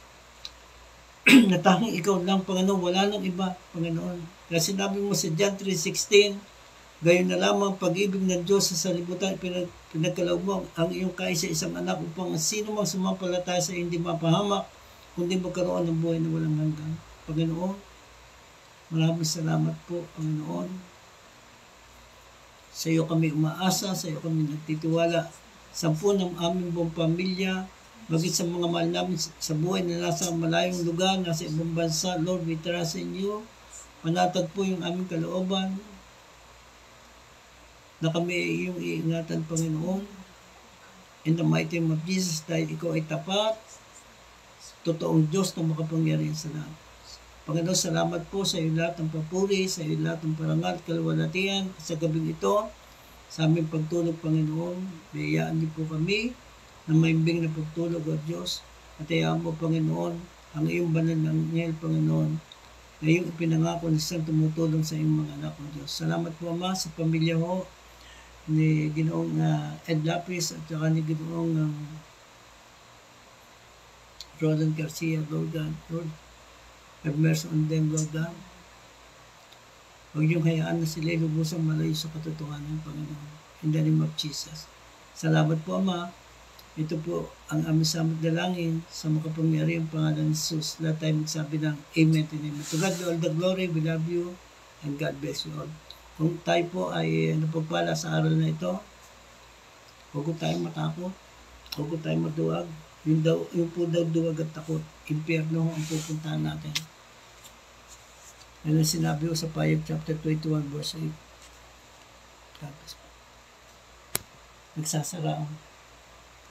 na tanging ikaw lang, Panginoon, wala nang iba, Panginoon. Kaya sinabi mo sa John 3:16, gayon na lamang pag-ibig ng Diyos sa salibutan, pinagkaloob mo ang iyong kaisa-isang anak upang sino mang sumampalataya sa hindi mapahamak, kundi magkaroon ng buhay na walang hanggan. Panginoon, maraming salamat po, Panginoon. Sa iyo kami umaasa, sa iyo kami nagtitiwala. Sampu ng aming buong pamilya, bagit sa mga mahal namin sa buhay na nasa malayong lugar, nasa ibang bansa, Lord, we trust in you. Panatag po yung aming kalooban, na kami iyong iingatan, Panginoon. In the mighty name of Jesus, dahil ikaw ay tapat, totoong Diyos na makapangyarihan sa lahat. Panginoon, salamat po sa iyo lahat ng papuri, sa iyo lahat ng parangal, kalwalatian, sa gabing ito, sa aming pagtulog, Panginoon. Biyayaan niyo po kami na maimbing na pagtulog, O Diyos. At hayaan mo, Panginoon, ang iyong banal na anghel, Panginoon, na iyong ipinangako na siyang tumutulong sa iyong mga anak, O Diyos. Salamat po, Ama, sa pamilya ho ni Ginoong Ed Lapis at saka ni Ginoong Roland Garcia, Lord God. Lord, have mercy on them, Lord God. Huwag niyong hayaan na sila lubusang malayo sa katotohanan, Panginoon. In the name of Jesus. Salamat po, Ama. Ito po ang aming samot dalangin sa makapangyarihang pangalan ni Jesus. Lahat tayo magsabi ng Amen and Amen. To God be all the glory. We love you and God bless you all. Kung tayo po ay napagpala sa aral na ito, huwag po tayong matakot, huwag po tayong maduwag. Yung po daw duwag at takot, impyerno ang pupuntahan natin. Yan ang sinabi ko sa Payag chapter 21 verse 8. Tapos, nagsasara ako.